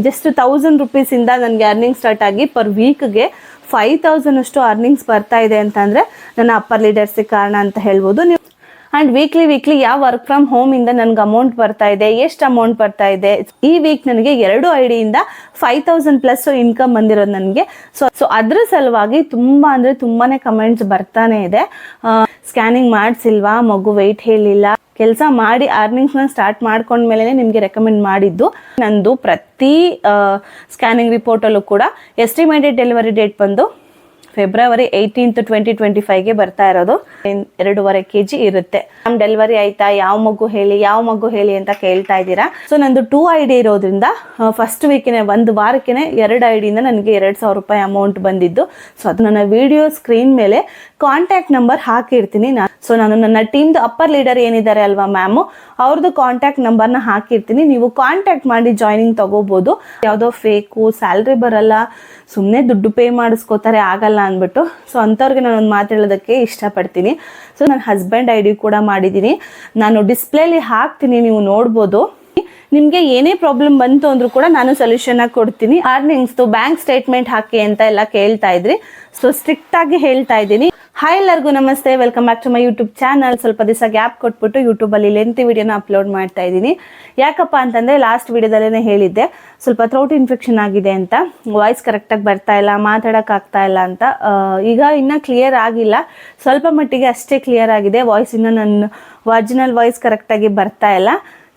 Just 1000 ರೂಪೀಸಿಂದ ನನಗೆ earning start ಆಗಿ per ವೀಕ್ಗೆ 5000 ಅಷ್ಟು ಅರ್ನಿಂಗ್ಸ್ ಬರ್ತಾ ಇದೆ ಅಂತಂದರೆ ನನ್ನ ಅಪ್ಪರ್ ಲೀಡರ್ಸಿಗೆ ಕಾರಣ ಅಂತ ಹೇಳ್ಬೋದು ನೀವು. ಆ್ಯಂಡ್ ವೀಕ್ಲಿ ಯಾವ ವರ್ಕ್ ಫ್ರಮ್ ಹೋಮಿಂದ ನನಗೆ ಅಮೌಂಟ್ ಬರ್ತಾ ಇದೆ, ಎಷ್ಟು ಅಮೌಂಟ್ ಬರ್ತಾ ಇದೆ. ಈ ವೀಕ್ ನನಗೆ 2 ಐಡಿಯಿಂದ 5000+ ಇನ್ಕಮ್ ಬಂದಿರೋದು ನನಗೆ. ಸೊ ಅದ್ರ ಸಲುವಾಗಿ ತುಂಬ ಅಂದರೆ ತುಂಬಾ ಕಮೆಂಟ್ಸ್ ಬರ್ತಾನೆ ಇದೆ. ಸ್ಕ್ಯಾನಿಂಗ್ ಮಾಡಿಸಿಲ್ವಾ, ಮಗು ವೆಯ್ಟ್ ಹೇಳಿಲ್ಲ, ಕೆಲಸ ಮಾಡಿ ಅರ್ನಿಂಗ್ಸ್ನ ಸ್ಟಾರ್ಟ್ ಮಾಡ್ಕೊಂಡ್ಮೇಲೆ ನಿಮಗೆ ರೆಕಮೆಂಡ್ ಮಾಡಿದ್ದು. ನಂದು ಪ್ರತಿ ಸ್ಕ್ಯಾನಿಂಗ್ ರಿಪೋರ್ಟಲ್ಲೂ ಕೂಡ ಎಸ್ಟಿಮೇಟೆಡ್ ಡೆಲಿವರಿ ಡೇಟ್ ಬಂದು February 18th 2025ಗೆ ಬರ್ತಾ ಇರೋದು. 2.5 kg ಇರುತ್ತೆ. ನಮ್ಮ ಡೆಲಿವರಿ ಆಯ್ತಾ, ಯಾವ ಮಗು ಹೇಳಿ ಅಂತ ಕೇಳ್ತಾ ಇದ್ದೀರಾ. ಸೊ ನಂದು 2 ID ಇರೋದ್ರಿಂದ ಫಸ್ಟ್ ವೀಕಿನೇ 1 ವಾರಕ್ಕೆ 2 ಐಡಿಯಿಂದ ನನಗೆ 2000 ರೂಪಾಯಿ ಅಮೌಂಟ್ ಬಂದಿದ್ದು. ಸೊ ಅದು ನನ್ನ ವಿಡಿಯೋ ಸ್ಕ್ರೀನ್ ಮೇಲೆ ಕಾಂಟ್ಯಾಕ್ಟ್ ನಂಬರ್ ಹಾಕಿರ್ತೀನಿ. ಸೊ ನಾನು ನನ್ನ ಟೀಮ್ದು ಅಪ್ಪರ್ ಲೀಡರ್ ಏನಿದ್ದಾರೆ ಅಲ್ವಾ ಮ್ಯಾಮು, ಅವ್ರದ್ದು ಕಾಂಟ್ಯಾಕ್ಟ್ ನಂಬರ್ನ ಹಾಕಿರ್ತೀನಿ. ನೀವು ಕಾಂಟ್ಯಾಕ್ಟ್ ಮಾಡಿ ಜಾಯ್ನಿಂಗ್ ತಗೋಬೋದು. ಯಾವುದೋ ಫೇಕು ಸ್ಯಾಲ್ರಿ ಬರಲ್ಲ, ಸುಮ್ಮನೆ ದುಡ್ಡು ಪೇ ಮಾಡಿಸ್ಕೋತಾರೆ, ಆಗಲ್ಲ ಅಂದ್ಬಿಟ್ಟು. ಸೊ ಅಂಥವ್ರಿಗೆ ನಾನು ಒಂದು ಮಾತು ಹೇಳೋದಕ್ಕೆ ಇಷ್ಟಪಡ್ತೀನಿ. ಸೊ ನನ್ನ ಹಸ್ಬೆಂಡ್ ID ಕೂಡ ಮಾಡಿದ್ದೀನಿ, ನಾನು ಡಿಸ್ಪ್ಲೇಲಿ ಹಾಕ್ತೀನಿ, ನೀವು ನೋಡ್ಬೋದು. ನಿಮಗೆ ಏನೇ ಪ್ರಾಬ್ಲಮ್ ಬಂತು ಅಂದ್ರೂ ಕೂಡ ನಾನು ಸೊಲ್ಯೂಷನ್ ಕೊಡ್ತೀನಿ. ಅರ್ನಿಂಗ್ಸ್ದು ಬ್ಯಾಂಕ್ ಸ್ಟೇಟ್ಮೆಂಟ್ ಹಾಕಿ ಅಂತ ಎಲ್ಲ ಕೇಳ್ತಾ ಇದ್ರಿ. ಸೊ ಸ್ಟ್ರಿಕ್ಟ್ ಆಗಿ ಹೇಳ್ತಾ ಇದ್ದೀನಿ. ಹಾಯ್ ಎಲ್ಲರಿಗೂ ನಮಸ್ತೆ, welcome back to my YouTube channel. ಸ್ವಲ್ಪ ದಿವಸ ಗ್ಯಾಪ್ ಕೊಟ್ಬಿಟ್ಟು ಯೂಟ್ಯೂಬಲ್ಲಿ ಲೆಂತಿ ವಿಡಿಯೋನ ಅಪ್ಲೋಡ್ ಮಾಡ್ತಾ ಇದ್ದೀನಿ. ಯಾಕಪ್ಪ ಅಂತಂದರೆ ಲಾಸ್ಟ್ ವಿಡಿಯೋದಲ್ಲೇ ಹೇಳಿದ್ದೆ ಸ್ವಲ್ಪ ಥ್ರೋಟ್ ಇನ್ಫೆಕ್ಷನ್ ಆಗಿದೆ ಅಂತ, ವಾಯ್ಸ್ ಕರೆಕ್ಟಾಗಿ ಬರ್ತಾ ಇಲ್ಲ, ಮಾತಾಡೋಕ್ಕಾಗ್ತಾ ಇಲ್ಲ ಅಂತ. ಈಗ ಇನ್ನೂ ಕ್ಲಿಯರ್ ಆಗಿಲ್ಲ, ಸ್ವಲ್ಪ ಮಟ್ಟಿಗೆ ಅಷ್ಟೇ ಕ್ಲಿಯರ್ ಆಗಿದೆ. ವಾಯ್ಸ್ ಇನ್ನೂ ನನ್ನ ಒರಿಜಿನಲ್ ವಾಯ್ಸ್ ಕರೆಕ್ಟಾಗಿ ಬರ್ತಾ ಇಲ್ಲ.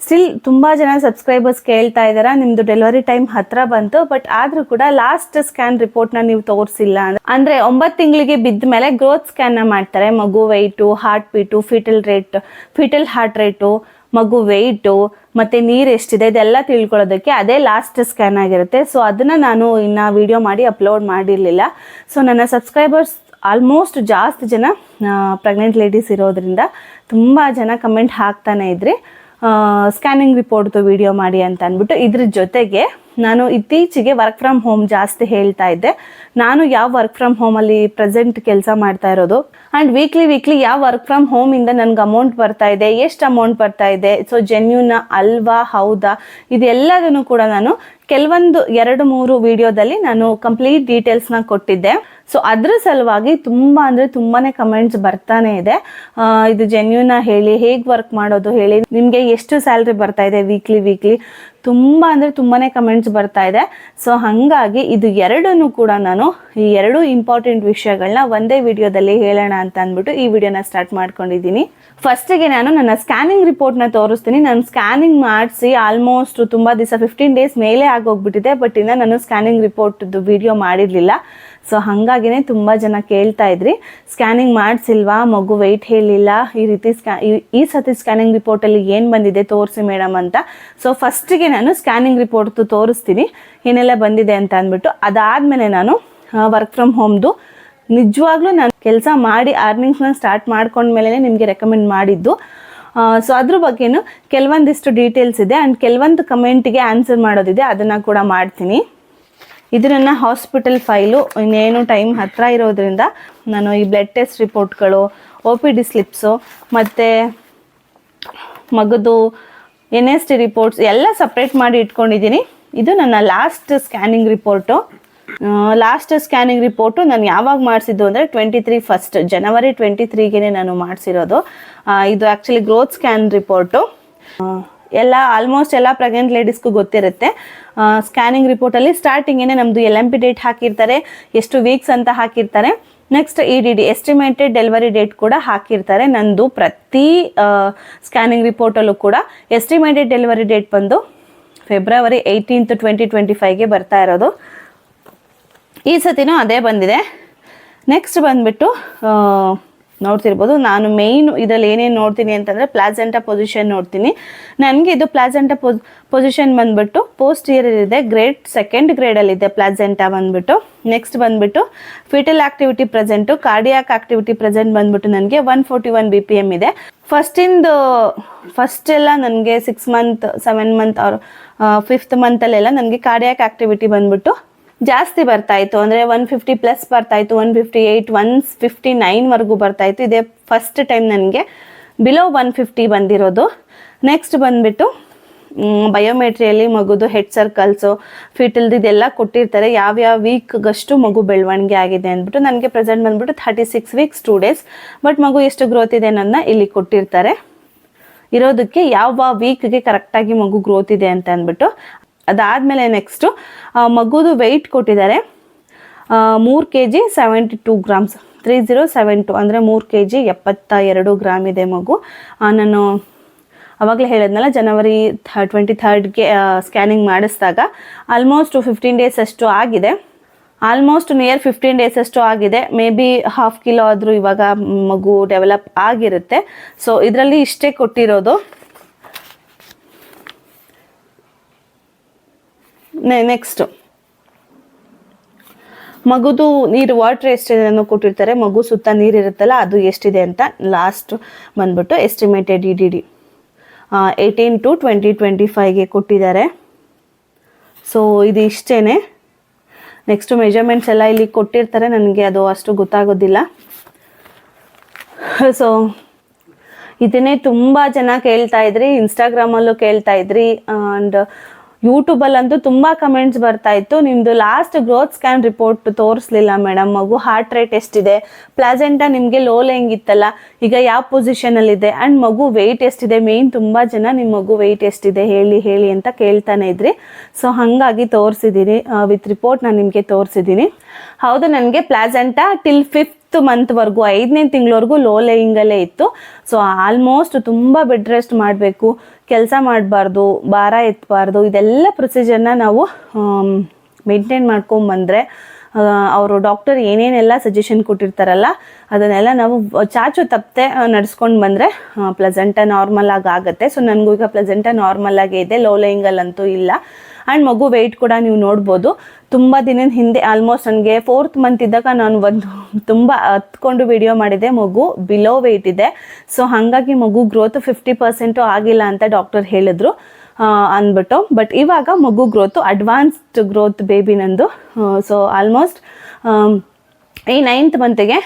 ಸ್ಟಿಲ್ ತುಂಬ ಜನ ಸಬ್ಸ್ಕ್ರೈಬರ್ಸ್ ಕೇಳ್ತಾ ಇದ್ದಾರೆ, ನಿಮ್ಮದು ಡೆಲಿವರಿ ಟೈಮ್ ಹತ್ರ ಬಂತು, ಬಟ್ ಆದರೂ ಕೂಡ ಲಾಸ್ಟ್ ಸ್ಕ್ಯಾನ್ ರಿಪೋರ್ಟ್ನ ನೀವು ತೋರಿಸಿಲ್ಲ ಅಂದರೆ 9 ತಿಂಗಳಿಗೆ ಬಿದ್ದ ಮೇಲೆ ಗ್ರೋತ್ ಸ್ಕ್ಯಾನ್ನ ಮಾಡ್ತಾರೆ. ಮಗು weight, heart beat, foetal heart rate, ಮಗು ವೆಯ್ಟು ಮತ್ತು ನೀರು ಎಷ್ಟಿದೆ ಇದೆಲ್ಲ ತಿಳ್ಕೊಳ್ಳೋದಕ್ಕೆ ಅದೇ ಲಾಸ್ಟ್ ಸ್ಕ್ಯಾನ್ ಆಗಿರುತ್ತೆ. ಸೊ ಅದನ್ನು ನಾನು ಇನ್ನು ವಿಡಿಯೋ ಮಾಡಿ ಅಪ್ಲೋಡ್ ಮಾಡಿರಲಿಲ್ಲ. ಸೊ ನನ್ನ ಸಬ್ಸ್ಕ್ರೈಬರ್ಸ್ ಆಲ್ಮೋಸ್ಟ್ ಜಾಸ್ತಿ ಜನ ಪ್ರೆಗ್ನೆಂಟ್ ಲೇಡೀಸ್ ಇರೋದ್ರಿಂದ ತುಂಬ ಜನ ಕಮೆಂಟ್ ಹಾಕ್ತಾನೆ ಇದ್ರಿ ಸ್ಕ್ಯಾನಿಂಗ್ ರಿಪೋರ್ಟ್ದು ವಿಡಿಯೋ ಮಾಡಿ ಅಂತ ಅಂದ್ಬಿಟ್ಟು. ಇದ್ರ ಜೊತೆಗೆ ನಾನು ಇತ್ತೀಚೆಗೆ ವರ್ಕ್ ಫ್ರಮ್ ಹೋಮ್ ಜಾಸ್ತಿ ಹೇಳ್ತಾ ಇದ್ದೆ. ನಾನು ಯಾವ ವರ್ಕ್ ಫ್ರಮ್ ಹೋಮಲ್ಲಿ ಪ್ರೆಸೆಂಟ್ ಕೆಲಸ ಮಾಡ್ತಾ ಇರೋದು ಆ್ಯಂಡ್ ವೀಕ್ಲಿ ಯಾವ ವರ್ಕ್ ಫ್ರಮ್ ಹೋಮಿಂದ ನನಗೆ ಅಮೌಂಟ್ ಬರ್ತಾ ಇದೆ, ಎಷ್ಟು ಅಮೌಂಟ್ ಬರ್ತಾ ಇದೆ, ಸೊ ಜೆನ್ಯೂನ ಅಲ್ವಾ ಹೌದಾ, ಇದೆಲ್ಲದನ್ನು ಕೂಡ ನಾನು ಕೆಲವೊಂದು 2-3 ವಿಡಿಯೋದಲ್ಲಿ ನಾನು ಕಂಪ್ಲೀಟ್ ಡೀಟೇಲ್ಸ್ನ ಕೊಟ್ಟಿದ್ದೆ. ಸೊ ಅದ್ರ ಸಲುವಾಗಿ ತುಂಬ ಅಂದರೆ ತುಂಬಾ ಕಮೆಂಟ್ಸ್ ಬರ್ತಾನೆ ಇದೆ. ಇದು ಜೆನ್ಯೂನ ಹೇಳಿ, ಹೇಗೆ ವರ್ಕ್ ಮಾಡೋದು ಹೇಳಿ, ನಿಮಗೆ ಎಷ್ಟು ಸ್ಯಾಲ್ರಿ ಬರ್ತಾ ಇದೆ ವೀಕ್ಲಿ ತುಂಬ ಅಂದರೆ ತುಂಬಾ ಕಮೆಂಟ್ಸ್ ಬರ್ತಾ ಇದೆ. ಸೊ ಹಾಗಾಗಿ ಇದು ಎರಡನ್ನೂ ಕೂಡ ನಾನು ಈ 2 ಇಂಪಾರ್ಟೆಂಟ್ ವಿಷಯಗಳನ್ನ ಒಂದೇ ವಿಡಿಯೋದಲ್ಲಿ ಹೇಳೋಣ ಅಂತ ಅಂದ್ಬಿಟ್ಟು ಈ ವಿಡಿಯೋನ ಸ್ಟಾರ್ಟ್ ಮಾಡ್ಕೊಂಡಿದ್ದೀನಿ. ಫಸ್ಟಿಗೆ ನಾನು ನನ್ನ ಸ್ಕ್ಯಾನಿಂಗ್ ರಿಪೋರ್ಟ್ನ ತೋರಿಸ್ತೀನಿ. ನಾನು ಸ್ಕ್ಯಾನಿಂಗ್ ಮಾಡಿಸಿ ಆಲ್ಮೋಸ್ಟ್ ತುಂಬ ದಿವಸ 15 ಡೇಸ್ ಮೇಲೆ ಆಗೋಗ್ಬಿಟ್ಟಿದೆ, ಬಟ್ ಇನ್ನು ನಾನು ಸ್ಕ್ಯಾನಿಂಗ್ ರಿಪೋರ್ಟ್ದು ವಿಡಿಯೋ ಮಾಡಿರಲಿಲ್ಲ. ಸೊ ಹಾಗಾಗಿನೇ ತುಂಬ ಜನ ಕೇಳ್ತಾ ಇದ್ರಿ, ಸ್ಕ್ಯಾನಿಂಗ್ ಮಾಡಿಸಿಲ್ವಾ, ಮಗು ವೆಯ್ಟ್ ಹೇಳಿಲ್ಲ, ಈ ರೀತಿ ಈ ಸತಿ ಸ್ಕ್ಯಾನಿಂಗ್ ರಿಪೋರ್ಟಲ್ಲಿ ಏನು ಬಂದಿದೆ ತೋರಿಸಿ ಮೇಡಮ್ ಅಂತ. ಸೊ ಫಸ್ಟಿಗೆ ನಾನು ಸ್ಕ್ಯಾನಿಂಗ್ ರಿಪೋರ್ಟ್ ತೋರಿಸ್ತೀನಿ ಏನೆಲ್ಲ ಬಂದಿದೆ ಅಂತ ಅಂದ್ಬಿಟ್ಟು. ಅದಾದಮೇಲೆ ನಾನು ವರ್ಕ್ ಫ್ರಮ್ ಹೋಮ್ದು ನಿಜವಾಗ್ಲೂ ನಾನು ಕೆಲಸ ಮಾಡಿ ಅರ್ನಿಂಗ್ಸ್ನ ಸ್ಟಾರ್ಟ್ ಮಾಡ್ಕೊಂಡ್ಮೇಲೆ ನಿಮಗೆ ರೆಕಮೆಂಡ್ ಮಾಡಿದ್ದು. ಸೊ ಅದ್ರ ಬಗ್ಗೆನೂ ಕೆಲವೊಂದಿಷ್ಟು ಡೀಟೇಲ್ಸ್ ಇದೆ ಆ್ಯಂಡ್ ಕೆಲವೊಂದು ಕಮೆಂಟಿಗೆ ಆನ್ಸರ್ ಮಾಡೋದಿದೆ, ಅದನ್ನು ಕೂಡ ಮಾಡ್ತೀನಿ. ಇದು ನನ್ನ ಹಾಸ್ಪಿಟಲ್ ಫೈಲು. ಇನ್ನೇನು ಟೈಮ್ ಹತ್ತಿರ ಇರೋದ್ರಿಂದ ನಾನು ಈ ಬ್ಲಡ್ ಟೆಸ್ಟ್ ರಿಪೋರ್ಟ್ಗಳು, OPD ಸ್ಲಿಪ್ಸು ಮತ್ತು ಮಗದು NST ರಿಪೋರ್ಟ್ಸ್ ಎಲ್ಲ ಸಪ್ರೇಟ್ ಮಾಡಿ ಇಟ್ಕೊಂಡಿದ್ದೀನಿ. ಇದು ನನ್ನ ಲಾಸ್ಟ್ ಸ್ಕ್ಯಾನಿಂಗ್ ರಿಪೋರ್ಟು. ನಾನು ಯಾವಾಗ ಮಾಡಿಸಿದ್ದು ಅಂದರೆ 23 ಜನವರಿ 23ಗೆ ನಾನು ಮಾಡಿಸಿರೋದು. ಇದು actually growth scan report. Almost ಎಲ್ಲ ಪ್ರೆಗ್ನೆಂಟ್ ಲೇಡೀಸ್ಗೂ ಗೊತ್ತಿರುತ್ತೆ. ಸ್ಕ್ಯಾನಿಂಗ್ ರಿಪೋರ್ಟಲ್ಲಿ ಸ್ಟಾರ್ಟಿಂಗೇ ನಮ್ಮದು LMP ಡೇಟ್ ಹಾಕಿರ್ತಾರೆ, ಎಷ್ಟು ವೀಕ್ಸ್ ಅಂತ ಹಾಕಿರ್ತಾರೆ. Next EDD estimated delivery date ಕೂಡ ಹಾಕಿರ್ತಾರೆ. ನಂದು ಪ್ರತಿ ಸ್ಕ್ಯಾನಿಂಗ್ ರಿಪೋರ್ಟಲ್ಲೂ ಕೂಡ ಎಸ್ಟಿಮೇಟೆಡ್ ಡೆಲಿವರಿ ಡೇಟ್ ಬಂದು February 18th 2025ಗೆ ಬರ್ತಾ ಇರೋದು. ಈ ಸತಿನೂ ಅದೇ ಬಂದಿದೆ. ನೆಕ್ಸ್ಟ್ ಬಂದುಬಿಟ್ಟು ನೋಡ್ತಿರ್ಬೋದು, ನಾನು ಮೇಯ್ನು ಇದರಲ್ಲಿ ಏನೇನು ನೋಡ್ತೀನಿ ಅಂತಂದರೆ ಪ್ಲಾಸೆಂಟಾ ಪೊಸಿಷನ್ ನೋಡ್ತೀನಿ. ನನಗೆ ಇದು ಪ್ಲಾಸೆಂಟಾ ಪೊಸಿಷನ್ ಬಂದುಬಿಟ್ಟು ಪೋಸ್ಟಿಯರ್ ಇದೆ, ಗ್ರೇಡ್ 2nd ಗ್ರೇಡಲ್ಲಿದೆ ಪ್ಲಾಸೆಂಟಾ ಬಂದುಬಿಟ್ಟು. ನೆಕ್ಸ್ಟ್ ಬಂದುಬಿಟ್ಟು foetal activity present, cardiac activity present ಬಂದುಬಿಟ್ಟು ನನಗೆ 141 BPM ಇದೆ. ಫಸ್ಟೆಲ್ಲ ನನಗೆ 6 ಮಂತ್ 7 ಮಂತ್ ಅವ್ರ 5th ಮಂತಲ್ಲೆಲ್ಲ ನನಗೆ ಕಾರ್ಡಿಯಾಕ್ ಆಕ್ಟಿವಿಟಿ ಬಂದುಬಿಟ್ಟು ಜಾಸ್ತಿ ಬರ್ತಾಯಿತ್ತು, ಅಂದರೆ 150+ ಬರ್ತಾಯಿತ್ತು, 158 159ವರೆಗೂ ಬರ್ತಾಯಿತ್ತು. ಇದೇ ಫಸ್ಟ್ ಟೈಮ್ ನನಗೆ ಬಿಲೋ 150 ಬಂದಿರೋದು. ನೆಕ್ಸ್ಟ್ ಬಂದುಬಿಟ್ಟು ಬಯೋಮೆಟ್ರಿಯಲ್ಲಿ ಮಗುದು ಹೆಡ್ ಸರ್ಕಲ್ಸು ಫೀಟಲ್ದು ಇದೆಲ್ಲ ಕೊಟ್ಟಿರ್ತಾರೆ, ಯಾವ್ಯಾವ ವೀಕ್ಗಷ್ಟು ಮಗು ಬೆಳವಣಿಗೆ ಆಗಿದೆ ಅಂದ್ಬಿಟ್ಟು. ನನಗೆ ಪ್ರೆಸೆಂಟ್ ಬಂದ್ಬಿಟ್ಟು 36 ವೀಕ್ಸ್ 2 ಡೇಸ್, ಬಟ್ ಮಗು ಎಷ್ಟು ಗ್ರೋತ್ ಇದೆ ಅನ್ನೋದನ್ನ ಇಲ್ಲಿ ಕೊಟ್ಟಿರ್ತಾರೆ ಇರೋದಕ್ಕೆ, ಯಾವ ವೀಕ್ಗೆ ಕರೆಕ್ಟಾಗಿ ಮಗು ಗ್ರೋತ್ ಇದೆ ಅಂತ ಅಂದ್ಬಿಟ್ಟು. ಅದಾದಮೇಲೆ ನೆಕ್ಸ್ಟು ಮಗುದು ವೆಯ್ಟ್ ಕೊಟ್ಟಿದ್ದಾರೆ 3 kg 72 ಗ್ರಾಮ್ಸ್, 3072 ಅಂದರೆ 3 kg 72 ಗ್ರಾಮ್ ಇದೆ ಮಗು. ನಾನು ಅವಾಗಲೇ ಹೇಳಿದ್ನಲ್ಲ ಜನವರಿ 23ಗೆ ಸ್ಕ್ಯಾನಿಂಗ್ ಮಾಡಿಸಿದಾಗ ಆಲ್ಮೋಸ್ಟ್ 15 ಡೇಸ್ ಅಷ್ಟು ಆಗಿದೆ, ಆಲ್ಮೋಸ್ಟ್ ನಿಯರ್ 15 ಡೇಸ್ ಅಷ್ಟು ಆಗಿದೆ. ಮೇ ಬಿ ½ ಕಿಲೋ ಆದರೂ ಇವಾಗ ಮಗು ಡೆವಲಪ್ ಆಗಿರುತ್ತೆ. ಸೊ ಇದರಲ್ಲಿ ಇಷ್ಟೇ ಕೊಟ್ಟಿರೋದು. ನೆಕ್ಸ್ಟು ಮಗುದು ನೀರು ವಾಟರ್ ಎಷ್ಟಿದೆ ಅನ್ನೋ ಕೊಟ್ಟಿರ್ತಾರೆ, ಮಗು ಸುತ್ತ ನೀರಿರುತ್ತಲ್ಲ ಅದು ಎಷ್ಟಿದೆ ಅಂತ. ಲಾಸ್ಟ್ ಬಂದ್ಬಿಟ್ಟು ಎಸ್ಟಿಮೇಟೆಡ್ EDD 18 to 2025ಗೆ ಕೊಟ್ಟಿದ್ದಾರೆ. ಸೊ ಇದು ಇಷ್ಟೇ. ನೆಕ್ಸ್ಟು ಮೆಜರ್ಮೆಂಟ್ಸ್ ಎಲ್ಲ ಇಲ್ಲಿ ಕೊಟ್ಟಿರ್ತಾರೆ, ನನಗೆ ಅದು ಅಷ್ಟು ಗೊತ್ತಾಗೋದಿಲ್ಲ. ಸೊ ಇದನ್ನೇ ತುಂಬ ಜನ ಕೇಳ್ತಾ ಇದ್ರಿ, ಇನ್ಸ್ಟಾಗ್ರಾಮಲ್ಲೂ ಕೇಳ್ತಾ ಇದ್ರಿ, ಆ್ಯಂಡ್ ಯೂಟ್ಯೂಬಲ್ಲಂತೂ ತುಂಬ ಕಮೆಂಟ್ಸ್ ಬರ್ತಾ ಇತ್ತು. ನಿಮ್ಮದು ಲಾಸ್ಟ್ ಗ್ರೋತ್ ಸ್ಕ್ಯಾನ್ ರಿಪೋರ್ಟ್ ತೋರಿಸ್ಲಿಲ್ಲ ಮೇಡಮ್, ಮಗು ಹಾರ್ಟ್ ರೇಟ್ ಎಷ್ಟಿದೆ, ಪ್ಲಾಸೆಂಟಾ ನಿಮಗೆ ಲೋ ಹೆಂಗಿತ್ತಲ್ಲ, ಈಗ ಯಾವ ಪೊಸಿಷನಲ್ಲಿದೆ, ಆ್ಯಂಡ್ ಮಗು ವೆಯ್ಟ್ ಎಷ್ಟಿದೆ. ಮೇಯ್ನ್ ತುಂಬ ಜನ ನಿಮ್ಮ ಮಗು ವೆಯ್ಟ್ ಎಷ್ಟಿದೆ ಹೇಳಿ ಅಂತ ಕೇಳ್ತಾನೆ ಇದ್ರಿ. ಸೊ ಹಾಗಾಗಿ ತೋರಿಸಿದ್ದೀನಿ, ವಿತ್ ರಿಪೋರ್ಟ್ ನಾನು ನಿಮಗೆ ತೋರಿಸಿದ್ದೀನಿ. ಹೌದು, ನನಗೆ ಪ್ಲಾಸೆಂಟಾ ಟಿಲ್ 5th ಮಂತ್ವರೆಗೂ 5ನೇ ತಿಂಗಳವರೆಗೂ ಲೋ ಲೇಯಿಂಗಲ್ಲೇ ಇತ್ತು. ಸೊ ಆಲ್ಮೋಸ್ಟ್ ತುಂಬ ಬೆಡ್ ರೆಸ್ಟ್ ಮಾಡಬೇಕು, ಕೆಲಸ ಮಾಡಬಾರ್ದು, ಭಾರ ಎತ್ತಬಾರ್ದು, ಇದೆಲ್ಲ ಪ್ರೊಸೀಜರ್ನ ನಾವು ಮೇಂಟೈನ್ ಮಾಡ್ಕೊಂಬಂದರೆ ಅವರು ಡಾಕ್ಟರ್ ಏನೇನೆಲ್ಲ ಸಜೆಷನ್ ಕೊಟ್ಟಿರ್ತಾರಲ್ಲ ಅದನ್ನೆಲ್ಲ ನಾವು ಚಾಚು ತಪ್ಪದೆ ನಡೆಸ್ಕೊಂಡು ಬಂದರೆ ಪ್ಲೆಸೆಂಟಾ ನಾರ್ಮಲ್ ಆಗುತ್ತೆ. ಸೊ ನನಗೂ ಈಗ ಪ್ಲೆಸೆಂಟಾ ನಾರ್ಮಲ್ ಆಗೇ ಇದೆ, ಲೋ ಲೇಯಿಂಗಲ್ಲಂತೂ ಇಲ್ಲ. ಆ್ಯಂಡ್ ಮಗು ವೆಯ್ಟ್ ಕೂಡ ನೀವು ನೋಡ್ಬೋದು. ತುಂಬ ದಿನದ ಹಿಂದೆ ಆಲ್ಮೋಸ್ಟ್ ನನಗೆ 4th ಮಂತ್ ಇದ್ದಾಗ ನಾನು ಒಂದು ತುಂಬ ಹತ್ಕೊಂಡು ವಿಡಿಯೋ ಮಾಡಿದೆ, ಮಗು ಬಿಲೋ ವೆಯ್ಟ್ ಇದೆ. ಸೊ ಹಾಗಾಗಿ ಮಗು ಗ್ರೋತ್ 50% ಆಗಿಲ್ಲ ಅಂತ ಡಾಕ್ಟರ್ ಹೇಳಿದ್ರು ಅಂದ್ಬಿಟ್ಟು. ಬಟ್ ಇವಾಗ ಮಗು ಗ್ರೋತು ಅಡ್ವಾನ್ಸ್ಡ್ ಗ್ರೋತ್ ಬೇಬಿ ನಂದು. ಸೊ ಆಲ್ಮೋಸ್ಟ್ ಈ 9th ಮಂತಿಗೆ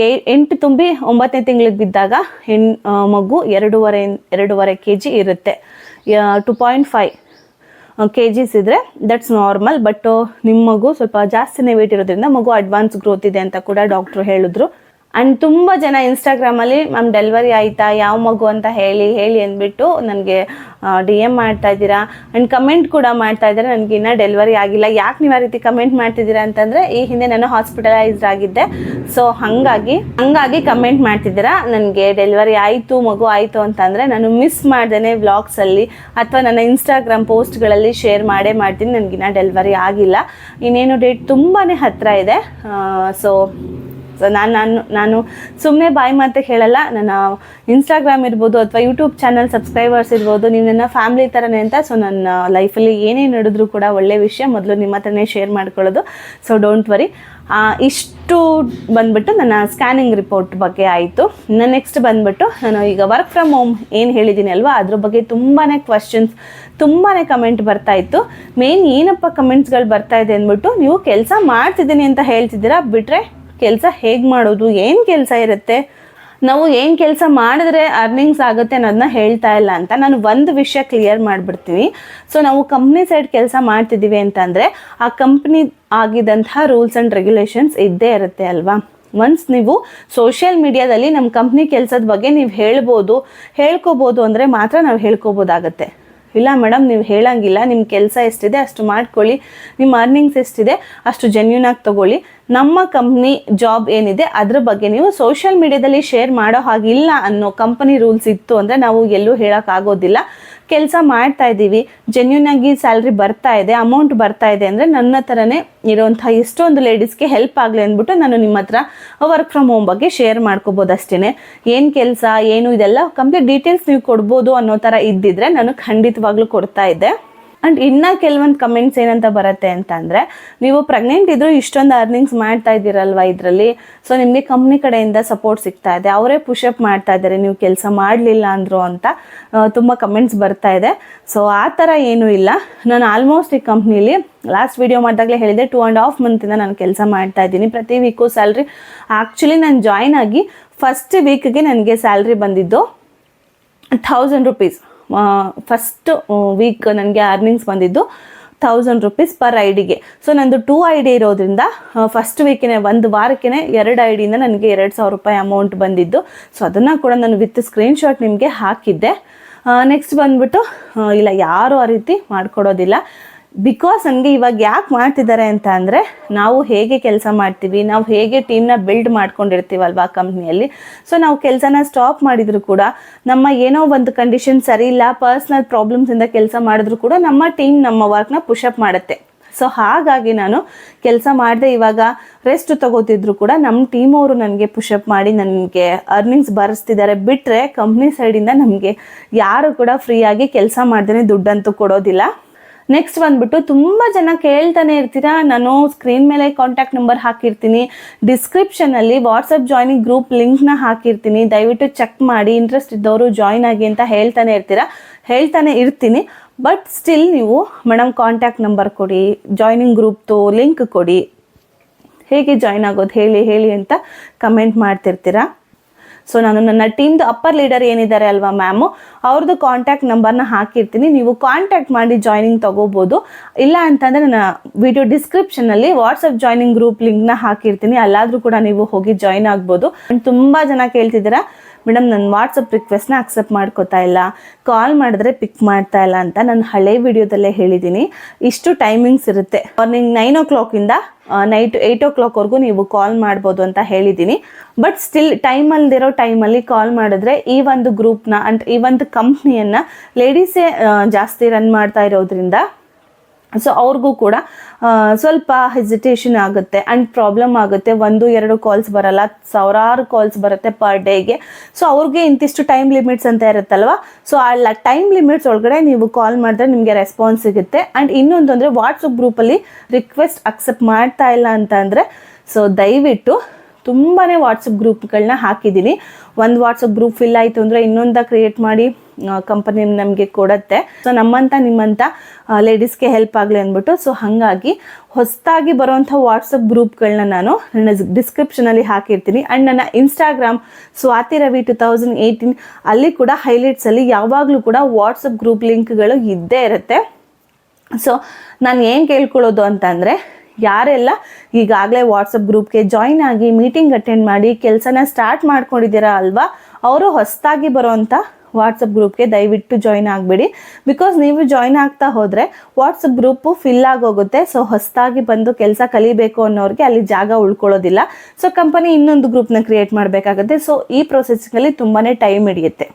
8 ತುಂಬಿ 9ನೇ ತಿಂಗಳಿಗೆ ಬಿದ್ದಾಗ ಮಗು 2.5 kg ಇರುತ್ತೆ. 2.5 kgs ಇದ್ದರೆ ದಟ್ಸ್ ನಾರ್ಮಲ್. ಬಟ್ ನಿಮ್ಮ ಮಗು ಸ್ವಲ್ಪ ಜಾಸ್ತಿನೇ ವೆಯ್ಟ್ ಇರೋದ್ರಿಂದ ಮಗು ಅಡ್ವಾನ್ಸ್ ಗ್ರೋತ್ ಇದೆ ಅಂತ ಕೂಡ ಡಾಕ್ಟ್ರು ಹೇಳಿದ್ರು. ಆ್ಯಂಡ್ ತುಂಬ ಜನ ಇನ್ಸ್ಟಾಗ್ರಾಮಲ್ಲಿ ಮ್ಯಾಮ್ ಡೆಲಿವರಿ ಆಯಿತಾ, ಯಾವ ಮಗು ಅಂತ ಹೇಳಿ ಅಂದ್ಬಿಟ್ಟು ನನಗೆ DM ಮಾಡ್ತಾ ಇದ್ದೀರಾ, ಆ್ಯಂಡ್ ಕಮೆಂಟ್ ಕೂಡ ಮಾಡ್ತಾ ಇದ್ದಾರೆ, ನನಗೆ ಇನ್ನೂ ಡೆಲಿವರಿ ಆಗಿಲ್ಲ. ಯಾಕೆ ನೀವು ಆ ರೀತಿ ಕಮೆಂಟ್ ಮಾಡ್ತಿದ್ದೀರಾ ಅಂತಂದರೆ, ಈ ಹಿಂದೆ ನಾನು ಹಾಸ್ಪಿಟಲೈಸ್ಡ್ ಆಗಿದ್ದೆ. ಸೊ ಹಾಗಾಗಿ ಕಮೆಂಟ್ ಮಾಡ್ತಿದ್ದೀರಾ. ನನಗೆ ಡೆಲಿವರಿ ಆಯಿತು, ಮಗು ಆಯಿತು ಅಂತಂದರೆ ನಾನು ಮಿಸ್ ಮಾಡ್ದೇ ವ್ಲಾಗ್ಸಲ್ಲಿ ಅಥವಾ ನನ್ನ ಇನ್ಸ್ಟಾಗ್ರಾಮ್ ಪೋಸ್ಟ್ಗಳಲ್ಲಿ ಶೇರ್ ಮಾಡ್ತೀನಿ. ನನಗಿನ್ನ ಡೆಲಿವರಿ ಆಗಿಲ್ಲ, ಇನ್ನೇನು ಡೇಟ್ ತುಂಬಾ ಹತ್ತಿರ ಇದೆ. ಸೊ ನಾನು ಸುಮ್ಮನೆ ಬಾಯಿ ಮಾತೆ ಹೇಳಲ್ಲ. ನನ್ನ ಇನ್ಸ್ಟಾಗ್ರಾಮ್ ಇರ್ಬೋದು ಅಥವಾ ಯೂಟ್ಯೂಬ್ ಚಾನಲ್ ಸಬ್ಸ್ಕ್ರೈಬರ್ಸ್ ಇರ್ಬೋದು, ನೀವು ನನ್ನ ಫ್ಯಾಮಿಲಿ ಥರನೇ ಅಂತ. ಸೊ ನನ್ನ ಲೈಫಲ್ಲಿ ಏನೇ ನಡೆದ್ರೂ ಕೂಡ ಒಳ್ಳೆ ವಿಷಯ ಮೊದಲು ನಿಮ್ಮ ಹತ್ರನೇ ಶೇರ್ ಮಾಡ್ಕೊಳ್ಳೋದು. So don't worry. ಇಷ್ಟು ಬಂದ್ಬಿಟ್ಟು ನನ್ನ ಸ್ಕ್ಯಾನಿಂಗ್ ರಿಪೋರ್ಟ್ ಬಗ್ಗೆ ಆಯಿತು. ಇನ್ನು ನೆಕ್ಸ್ಟ್ ಬಂದ್ಬಿಟ್ಟು ನಾನು ಈಗ ವರ್ಕ್ ಫ್ರಮ್ ಹೋಮ್ ಏನು ಹೇಳಿದ್ದೀನಿ ಅಲ್ವಾ, ಅದ್ರ ಬಗ್ಗೆ ತುಂಬಾ ಕ್ವಶನ್ಸ್, ತುಂಬಾ ಕಮೆಂಟ್ ಬರ್ತಾ ಇತ್ತು. ಮೇನ್ ಏನಪ್ಪ ಕಮೆಂಟ್ಸ್ಗಳು ಬರ್ತಾ ಇದೆ ಅಂದ್ಬಿಟ್ಟು, ನೀವು ಕೆಲಸ ಮಾಡ್ತಿದ್ದೀನಿ ಅಂತ ಹೇಳ್ತಿದ್ದೀರಾ, ಬಿಟ್ಟರೆ ಕೆಲಸ ಹೇಗೆ ಮಾಡೋದು, ಏನು ಕೆಲಸ ಇರುತ್ತೆ, ನಾವು ಏನು ಕೆಲಸ ಮಾಡಿದ್ರೆ ಅರ್ನಿಂಗ್ಸ್ ಆಗುತ್ತೆ ಅನ್ನೋದನ್ನ ಹೇಳ್ತಾ ಇಲ್ಲ ಅಂತ. ನಾನು ಒಂದು ವಿಷಯ ಕ್ಲಿಯರ್ ಮಾಡಿಬಿಡ್ತೀನಿ. ಸೊ ನಾವು ಕಂಪ್ನಿ ಸೈಡ್ ಕೆಲಸ ಮಾಡ್ತಿದ್ದೀವಿ ಅಂತಂದರೆ ಆ ಕಂಪ್ನಿ ಆಗಿದ್ದಂತಹ ರೂಲ್ಸ್ ಆ್ಯಂಡ್ ರೆಗ್ಯುಲೇಷನ್ಸ್ ಇದ್ದೇ ಇರುತ್ತೆ ಅಲ್ವಾ. ಒನ್ಸ್ ನೀವು ಸೋಷಿಯಲ್ ಮೀಡಿಯಾದಲ್ಲಿ ನಮ್ಮ ಕಂಪ್ನಿ ಕೆಲಸದ ಬಗ್ಗೆ ನೀವು ಹೇಳ್ಕೋಬೋದು ಅಂದರೆ ಮಾತ್ರ ನಾವು ಹೇಳ್ಕೋಬೋದಾಗತ್ತೆ. ಇಲ್ಲ ಮೇಡಮ್ ನೀವು ಹೇಳಂಗಿಲ್ಲ, ನಿಮ್ಮ ಕೆಲಸ ಎಷ್ಟಿದೆ ಅಷ್ಟು ಮಾಡ್ಕೊಳ್ಳಿ, ನಿಮ್ಮ ಅರ್ನಿಂಗ್ಸ್ ಎಷ್ಟಿದೆ ಅಷ್ಟು ಜೆನ್ಯೂನ್ ಆಗಿ ತೊಗೊಳ್ಳಿ, ನಮ್ಮ ಕಂಪ್ನಿ ಜಾಬ್ ಏನಿದೆ ಅದ್ರ ಬಗ್ಗೆ ನೀವು ಸೋಷಿಯಲ್ ಮೀಡಿಯಾದಲ್ಲಿ ಶೇರ್ ಮಾಡೋ ಹಾಗಿಲ್ಲ ಅನ್ನೋ ಕಂಪನಿ ರೂಲ್ಸ್ ಇತ್ತು ಅಂದರೆ ನಾವು ಎಲ್ಲೂ ಹೇಳೋಕ್ಕಾಗೋದಿಲ್ಲ. ಕೆಲಸ ಮಾಡ್ತಾ ಇದ್ದೀವಿ, ಜೆನ್ಯೂನ್ ಆಗಿ ಸ್ಯಾಲ್ರಿ ಬರ್ತಾ ಇದೆ, ಅಮೌಂಟ್ ಬರ್ತಾ ಇದೆ ಅಂದರೆ ನನ್ನ ಥರನೇ ಇರೋಂಥ ಎಷ್ಟೊಂದು ಲೇಡೀಸ್ಗೆ ಹೆಲ್ಪ್ ಆಗಲಿ ಅಂದ್ಬಿಟ್ಟು ನಾನು ನಿಮ್ಮ ಹತ್ರ ವರ್ಕ್ ಫ್ರಮ್ ಹೋಮ್ ಬಗ್ಗೆ ಶೇರ್ ಮಾಡ್ಕೋಬೋದು ಅಷ್ಟೇ. ಏನು ಕೆಲಸ ಏನು ಇದೆಲ್ಲ ಕಂಪ್ಲೀಟ್ ಡೀಟೇಲ್ಸ್ ನೀವು ಕೊಡ್ಬೋದು ಅನ್ನೋ ಥರ ಇದ್ದಿದ್ರೆ ನಾನು ಖಂಡಿತವಾಗ್ಲೂ ಕೊಡ್ತಾ ಇದ್ದೆ. ಆ್ಯಂಡ್ ಇನ್ನು ಕೆಲವೊಂದು ಕಮೆಂಟ್ಸ್ ಏನಂತ ಬರುತ್ತೆ ಅಂತಂದರೆ, ನೀವು ಪ್ರೆಗ್ನೆಂಟ್ ಇದ್ದರೂ ಇಷ್ಟೊಂದು ಅರ್ನಿಂಗ್ಸ್ ಮಾಡ್ತಾ ಇದ್ದೀರಲ್ವ ಇದರಲ್ಲಿ, ಸೊ ನಿಮಗೆ ಕಂಪ್ನಿ ಕಡೆಯಿಂದ ಸಪೋರ್ಟ್ ಸಿಗ್ತಾ ಇದೆ, ಅವರೇ ಪುಷಪ್ ಮಾಡ್ತಾ ಇದ್ದಾರೆ ನೀವು ಕೆಲಸ ಮಾಡಲಿಲ್ಲ ಅಂದರು ಅಂತ ತುಂಬ ಕಮೆಂಟ್ಸ್ ಬರ್ತಾ ಇದೆ. ಸೊ ಆ ಥರ ಏನೂ ಇಲ್ಲ. ನಾನು ಆಲ್ಮೋಸ್ಟ್ ಈ ಕಂಪ್ನೀಲಿ ಲಾಸ್ಟ್ ವಿಡಿಯೋ ಮಾಡಿದಾಗಲೇ ಹೇಳಿದೆ 2.5 ಮಂತಿಂದ ನಾನು ಕೆಲಸ ಮಾಡ್ತಾ ಇದ್ದೀನಿ. ಪ್ರತಿ ವೀಕು ಸ್ಯಾಲ್ರಿ, ಆ್ಯಕ್ಚುಲಿ ನಾನು ಜಾಯ್ನ್ ಆಗಿ ಫಸ್ಟ್ ವೀಕ್ಗೆ ನನಗೆ ಸ್ಯಾಲ್ರಿ ಬಂದಿದ್ದು 1000 ರೂಪೀಸ್. ಫಸ್ಟ್ ವೀಕ್ ನನಗೆ ಅರ್ನಿಂಗ್ಸ್ ಬಂದಿದ್ದು 1000 ರೂಪೀಸ್ ಪರ್ ಐಡಿಗೆ. ಸೊ ನಂದು 2 ID ಇರೋದ್ರಿಂದ ಫಸ್ಟ್ ವೀಕಿನೇ ಒಂದು ವಾರಕ್ಕೆ 2 ಐಡಿಯಿಂದ ನನಗೆ 2000 ರೂಪಾಯಿ ಅಮೌಂಟ್ ಬಂದಿದ್ದು. ಸೊ ಅದನ್ನು ಕೂಡ ನಾನು ವಿತ್ ಸ್ಕ್ರೀನ್ಶಾಟ್ ನಿಮಗೆ ಹಾಕಿದ್ದೆ. ನೆಕ್ಸ್ಟ್ ಬಂದ್ಬಿಟ್ಟು ಇಲ್ಲ, ಯಾರು ಆ ರೀತಿ ಮಾಡಿಕೊಡೋದಿಲ್ಲ. ಬಿಕಾಸ್ ನನಗೆ ಇವಾಗ ಯಾಕೆ ಮಾಡ್ತಿದ್ದಾರೆ ಅಂತ ಅಂದರೆ, ನಾವು ಹೇಗೆ ಕೆಲಸ ಮಾಡ್ತೀವಿ, ನಾವು ಹೇಗೆ ಟೀಮ್ನ ಬಿಲ್ಡ್ ಮಾಡ್ಕೊಂಡಿರ್ತೀವಲ್ವಾ ಕಂಪ್ನಿಯಲ್ಲಿ. ಸೊ ನಾವು ಕೆಲಸನ ಸ್ಟಾಪ್ ಮಾಡಿದ್ರು ಕೂಡ, ನಮ್ಮ ಏನೋ ಒಂದು ಕಂಡೀಷನ್ ಸರಿ ಇಲ್ಲ, ಪರ್ಸ್ನಲ್ ಪ್ರಾಬ್ಲಮ್ಸಿಂದ ಕೆಲಸ ಮಾಡಿದ್ರು ಕೂಡ ನಮ್ಮ ಟೀಮ್ ನಮ್ಮ ವರ್ಕ್ನ ಪುಷಪ್ ಮಾಡುತ್ತೆ. ಸೊ ಹಾಗಾಗಿ ನಾನು ಕೆಲಸ ಮಾಡದೆ ಇವಾಗ ರೆಸ್ಟ್ ತಗೋತಿದ್ರು ಕೂಡ ನಮ್ಮ ಟೀಮ್ ಅವರು ನನಗೆ ಪುಷಪ್ ಮಾಡಿ ನನಗೆ ಅರ್ನಿಂಗ್ಸ್ ಬರೆಸ್ತಿದ್ದಾರೆ. ಬಿಟ್ಟರೆ ಕಂಪ್ನಿ ಸೈಡಿಂದ ನಮಗೆ ಯಾರು ಕೂಡ ಫ್ರೀಯಾಗಿ ಕೆಲಸ ಮಾಡ್ದೇ ದುಡ್ಡಂತೂ ಕೊಡೋದಿಲ್ಲ. ನೆಕ್ಸ್ಟ್ ಬಂದ್ಬಿಟ್ಟು ತುಂಬ ಜನ ಕೇಳ್ತಾನೆ ಇರ್ತೀರಾ, ನಾನು ಸ್ಕ್ರೀನ್ ಮೇಲೆ ಕಾಂಟ್ಯಾಕ್ಟ್ ನಂಬರ್ ಹಾಕಿರ್ತೀನಿ, ಡಿಸ್ಕ್ರಿಪ್ಷನಲ್ಲಿ ವಾಟ್ಸಪ್ ಜಾಯ್ನಿಂಗ್ ಗ್ರೂಪ್ ಲಿಂಕ್ನ ಹಾಕಿರ್ತೀನಿ, ದಯವಿಟ್ಟು ಚೆಕ್ ಮಾಡಿ, ಇಂಟ್ರೆಸ್ಟ್ ಇದ್ದವರು ಜಾಯ್ನ್ ಆಗಿ ಅಂತ ಹೇಳ್ತಾನೆ ಇರ್ತೀನಿ. ಬಟ್ ಸ್ಟಿಲ್ ನೀವು ಮೇಡಮ್ ಕಾಂಟ್ಯಾಕ್ಟ್ ನಂಬರ್ ಕೊಡಿ, ಜಾಯ್ನಿಂಗ್ ಗ್ರೂಪ್ದು ಲಿಂಕ್ ಕೊಡಿ, ಹೇಗೆ ಜಾಯ್ನ್ ಆಗೋದು ಹೇಳಿ ಅಂತ ಕಮೆಂಟ್ ಮಾಡ್ತಿರ್ತೀರಾ. ಸೊ ನಾನು ನನ್ನ ಟೀಮ್ದು ಅಪ್ಪರ್ ಲೀಡರ್ ಏನಿದ್ದಾರೆ ಅಲ್ವಾ ಮ್ಯಾಮು, ಅವ್ರದ್ದು ಕಾಂಟ್ಯಾಕ್ಟ್ ನಂಬರ್ನ ಹಾಕಿರ್ತೀನಿ, ನೀವು ಕಾಂಟ್ಯಾಕ್ಟ್ ಮಾಡಿ ಜಾಯ್ನಿಂಗ್ ತಗೋಬೋದು. ಇಲ್ಲ ಅಂತಂದರೆ ನನ್ನ ವಿಡಿಯೋ ಡಿಸ್ಕ್ರಿಪ್ಷನಲ್ಲಿ ವಾಟ್ಸಪ್ ಜಾಯ್ನಿಂಗ್ ಗ್ರೂಪ್ ಲಿಂಕ್ನ ಹಾಕಿರ್ತೀನಿ, ಅಲ್ಲಾದರೂ ಕೂಡ ನೀವು ಹೋಗಿ ಜಾಯ್ನ್ ಆಗ್ಬೋದು. ತುಂಬ ಜನ ಕೇಳ್ತಿದ್ದೀರಾ, ಮೇಡಮ್ ನನ್ನ ವಾಟ್ಸಪ್ ರಿಕ್ವೆಸ್ಟ್ನ ಅಕ್ಸೆಪ್ಟ್ ಮಾಡ್ಕೋತಾ ಇಲ್ಲ, ಕಾಲ್ ಮಾಡಿದ್ರೆ ಪಿಕ್ ಮಾಡ್ತಾ ಇಲ್ಲ ಅಂತ. ನಾನು ಹಳೆ ವಿಡಿಯೋದಲ್ಲೇ ಹೇಳಿದ್ದೀನಿ, ಇಷ್ಟು ಟೈಮಿಂಗ್ಸ್ ಇರುತ್ತೆ. ಮಾರ್ನಿಂಗ್ 9 o'clock ನೈಟ್ 8 o'clock ನೀವು ಕಾಲ್ ಮಾಡ್ಬೋದು ಅಂತ ಹೇಳಿದ್ದೀನಿ. ಬಟ್ ಸ್ಟಿಲ್ ಟೈಮಲ್ಲಿ ಕಾಲ್ ಮಾಡಿದ್ರೆ ಈ ಒಂದು ಗ್ರೂಪ್ನ ಈ ಒಂದು ಕಂಪ್ನಿಯನ್ನು ಲೇಡೀಸೇ ಜಾಸ್ತಿ ರನ್ ಮಾಡ್ತಾ ಇರೋದ್ರಿಂದ ಸೊ ಅವ್ರಿಗೂ ಕೂಡ ಸ್ವಲ್ಪ ಹೆಸಿಟೇಷನ್ ಆಗುತ್ತೆ ಆ್ಯಂಡ್ ಪ್ರಾಬ್ಲಮ್ ಆಗುತ್ತೆ. 1-2 ಕಾಲ್ಸ್ ಬರಲ್ಲ, ಸಾವಿರಾರು ಕಾಲ್ಸ್ ಬರುತ್ತೆ ಪರ್ ಡೇಗೆ. ಸೊ ಅವ್ರಿಗೆ ಇಂತಿಷ್ಟು ಟೈಮ್ ಲಿಮಿಟ್ಸ್ ಅಂತ ಇರುತ್ತಲ್ವ, ಸೊ ಆ ಟೈಮ್ ಲಿಮಿಟ್ಸ್ ಒಳಗಡೆ ನೀವು ಕಾಲ್ ಮಾಡಿದ್ರೆ ನಿಮಗೆ ರೆಸ್ಪಾನ್ಸ್ ಸಿಗುತ್ತೆ. ಆ್ಯಂಡ್ ಇನ್ನೊಂದು ಅಂದರೆ ವಾಟ್ಸಪ್ ಗ್ರೂಪಲ್ಲಿ ರಿಕ್ವೆಸ್ಟ್ ಅಕ್ಸೆಪ್ಟ್ ಮಾಡ್ತಾ ಇಲ್ಲ ಅಂತ ಅಂದರೆ, ಸೊ ದಯವಿಟ್ಟು ತುಂಬಾ ವಾಟ್ಸಪ್ ಗ್ರೂಪ್ಗಳನ್ನ ಹಾಕಿದ್ದೀನಿ. ಒಂದು ವಾಟ್ಸಪ್ ಗ್ರೂಪ್ ಫಿಲ್ ಆಯಿತು ಅಂದರೆ ಇನ್ನೊಂದು ಕ್ರಿಯೇಟ್ ಮಾಡಿ ಕಂಪನಿ ನಮಗೆ ಕೊಡುತ್ತೆ. ಸೊ ನಿಮ್ಮಂಥ ಲೇಡೀಸ್ಗೆ ಹೆಲ್ಪ್ ಆಗಲಿ ಅಂದ್ಬಿಟ್ಟು, ಸೊ ಹಾಗಾಗಿ ಹೊಸದಾಗಿ ಬರೋವಂಥ ವಾಟ್ಸಪ್ ಗ್ರೂಪ್ಗಳನ್ನ ನಾನು ನನ್ನ ಡಿಸ್ಕ್ರಿಪ್ಷನಲ್ಲಿ ಹಾಕಿರ್ತೀನಿ. ಆ್ಯಂಡ್ ನನ್ನ ಇನ್ಸ್ಟಾಗ್ರಾಮ್ ಸ್ವಾತಿ ರವಿ 2018 ಅಲ್ಲಿ ಕೂಡ ಹೈಲೈಟ್ಸಲ್ಲಿ ಯಾವಾಗಲೂ ಕೂಡ ವಾಟ್ಸಪ್ ಗ್ರೂಪ್ ಲಿಂಕ್ಗಳು ಇದ್ದೇ ಇರುತ್ತೆ. ಸೊ ನಾನು ಏನು ಕೇಳ್ಕೊಳ್ಳೋದು ಅಂತಂದರೆ, ಯಾರೆಲ್ಲ ಈಗಾಗಲೇ ವಾಟ್ಸಪ್ ಗ್ರೂಪ್ಗೆ ಜಾಯ್ನ್ ಆಗಿ ಮೀಟಿಂಗ್ ಅಟೆಂಡ್ ಮಾಡಿ ಕೆಲಸನ ಸ್ಟಾರ್ಟ್ ಮಾಡ್ಕೊಂಡಿದ್ದೀರಾ ಅಲ್ವಾ, ಅವರು ಹೊಸದಾಗಿ ಬರೋವಂಥ ವಾಟ್ಸಪ್ ಗ್ರೂಪ್ಗೆ ದಯವಿಟ್ಟು ಜಾಯ್ನ್ ಆಗಬೇಡಿ. ಬಿಕಾಸ್ ನೀವು ಜಾಯ್ನ್ ಆಗ್ತಾ ಹೋದರೆ ವಾಟ್ಸಪ್ ಗ್ರೂಪು ಫಿಲ್ ಆಗೋಗುತ್ತೆ. ಸೊ ಹೊಸದಾಗಿ ಬಂದು ಕೆಲಸ ಕಲಿಬೇಕು ಅನ್ನೋರಿಗೆ ಅಲ್ಲಿ ಜಾಗ ಉಳ್ಕೊಳ್ಳೋದಿಲ್ಲ. ಸೊ ಕಂಪನಿ ಇನ್ನೊಂದು ಗ್ರೂಪ್ನ ಕ್ರಿಯೇಟ್ ಮಾಡಬೇಕಾಗುತ್ತೆ. ಸೊ ಈ ಪ್ರೊಸೆಸ್ನಲ್ಲಿ ತುಂಬಾ ಟೈಮ್ ಹಿಡಿಯುತ್ತೆ.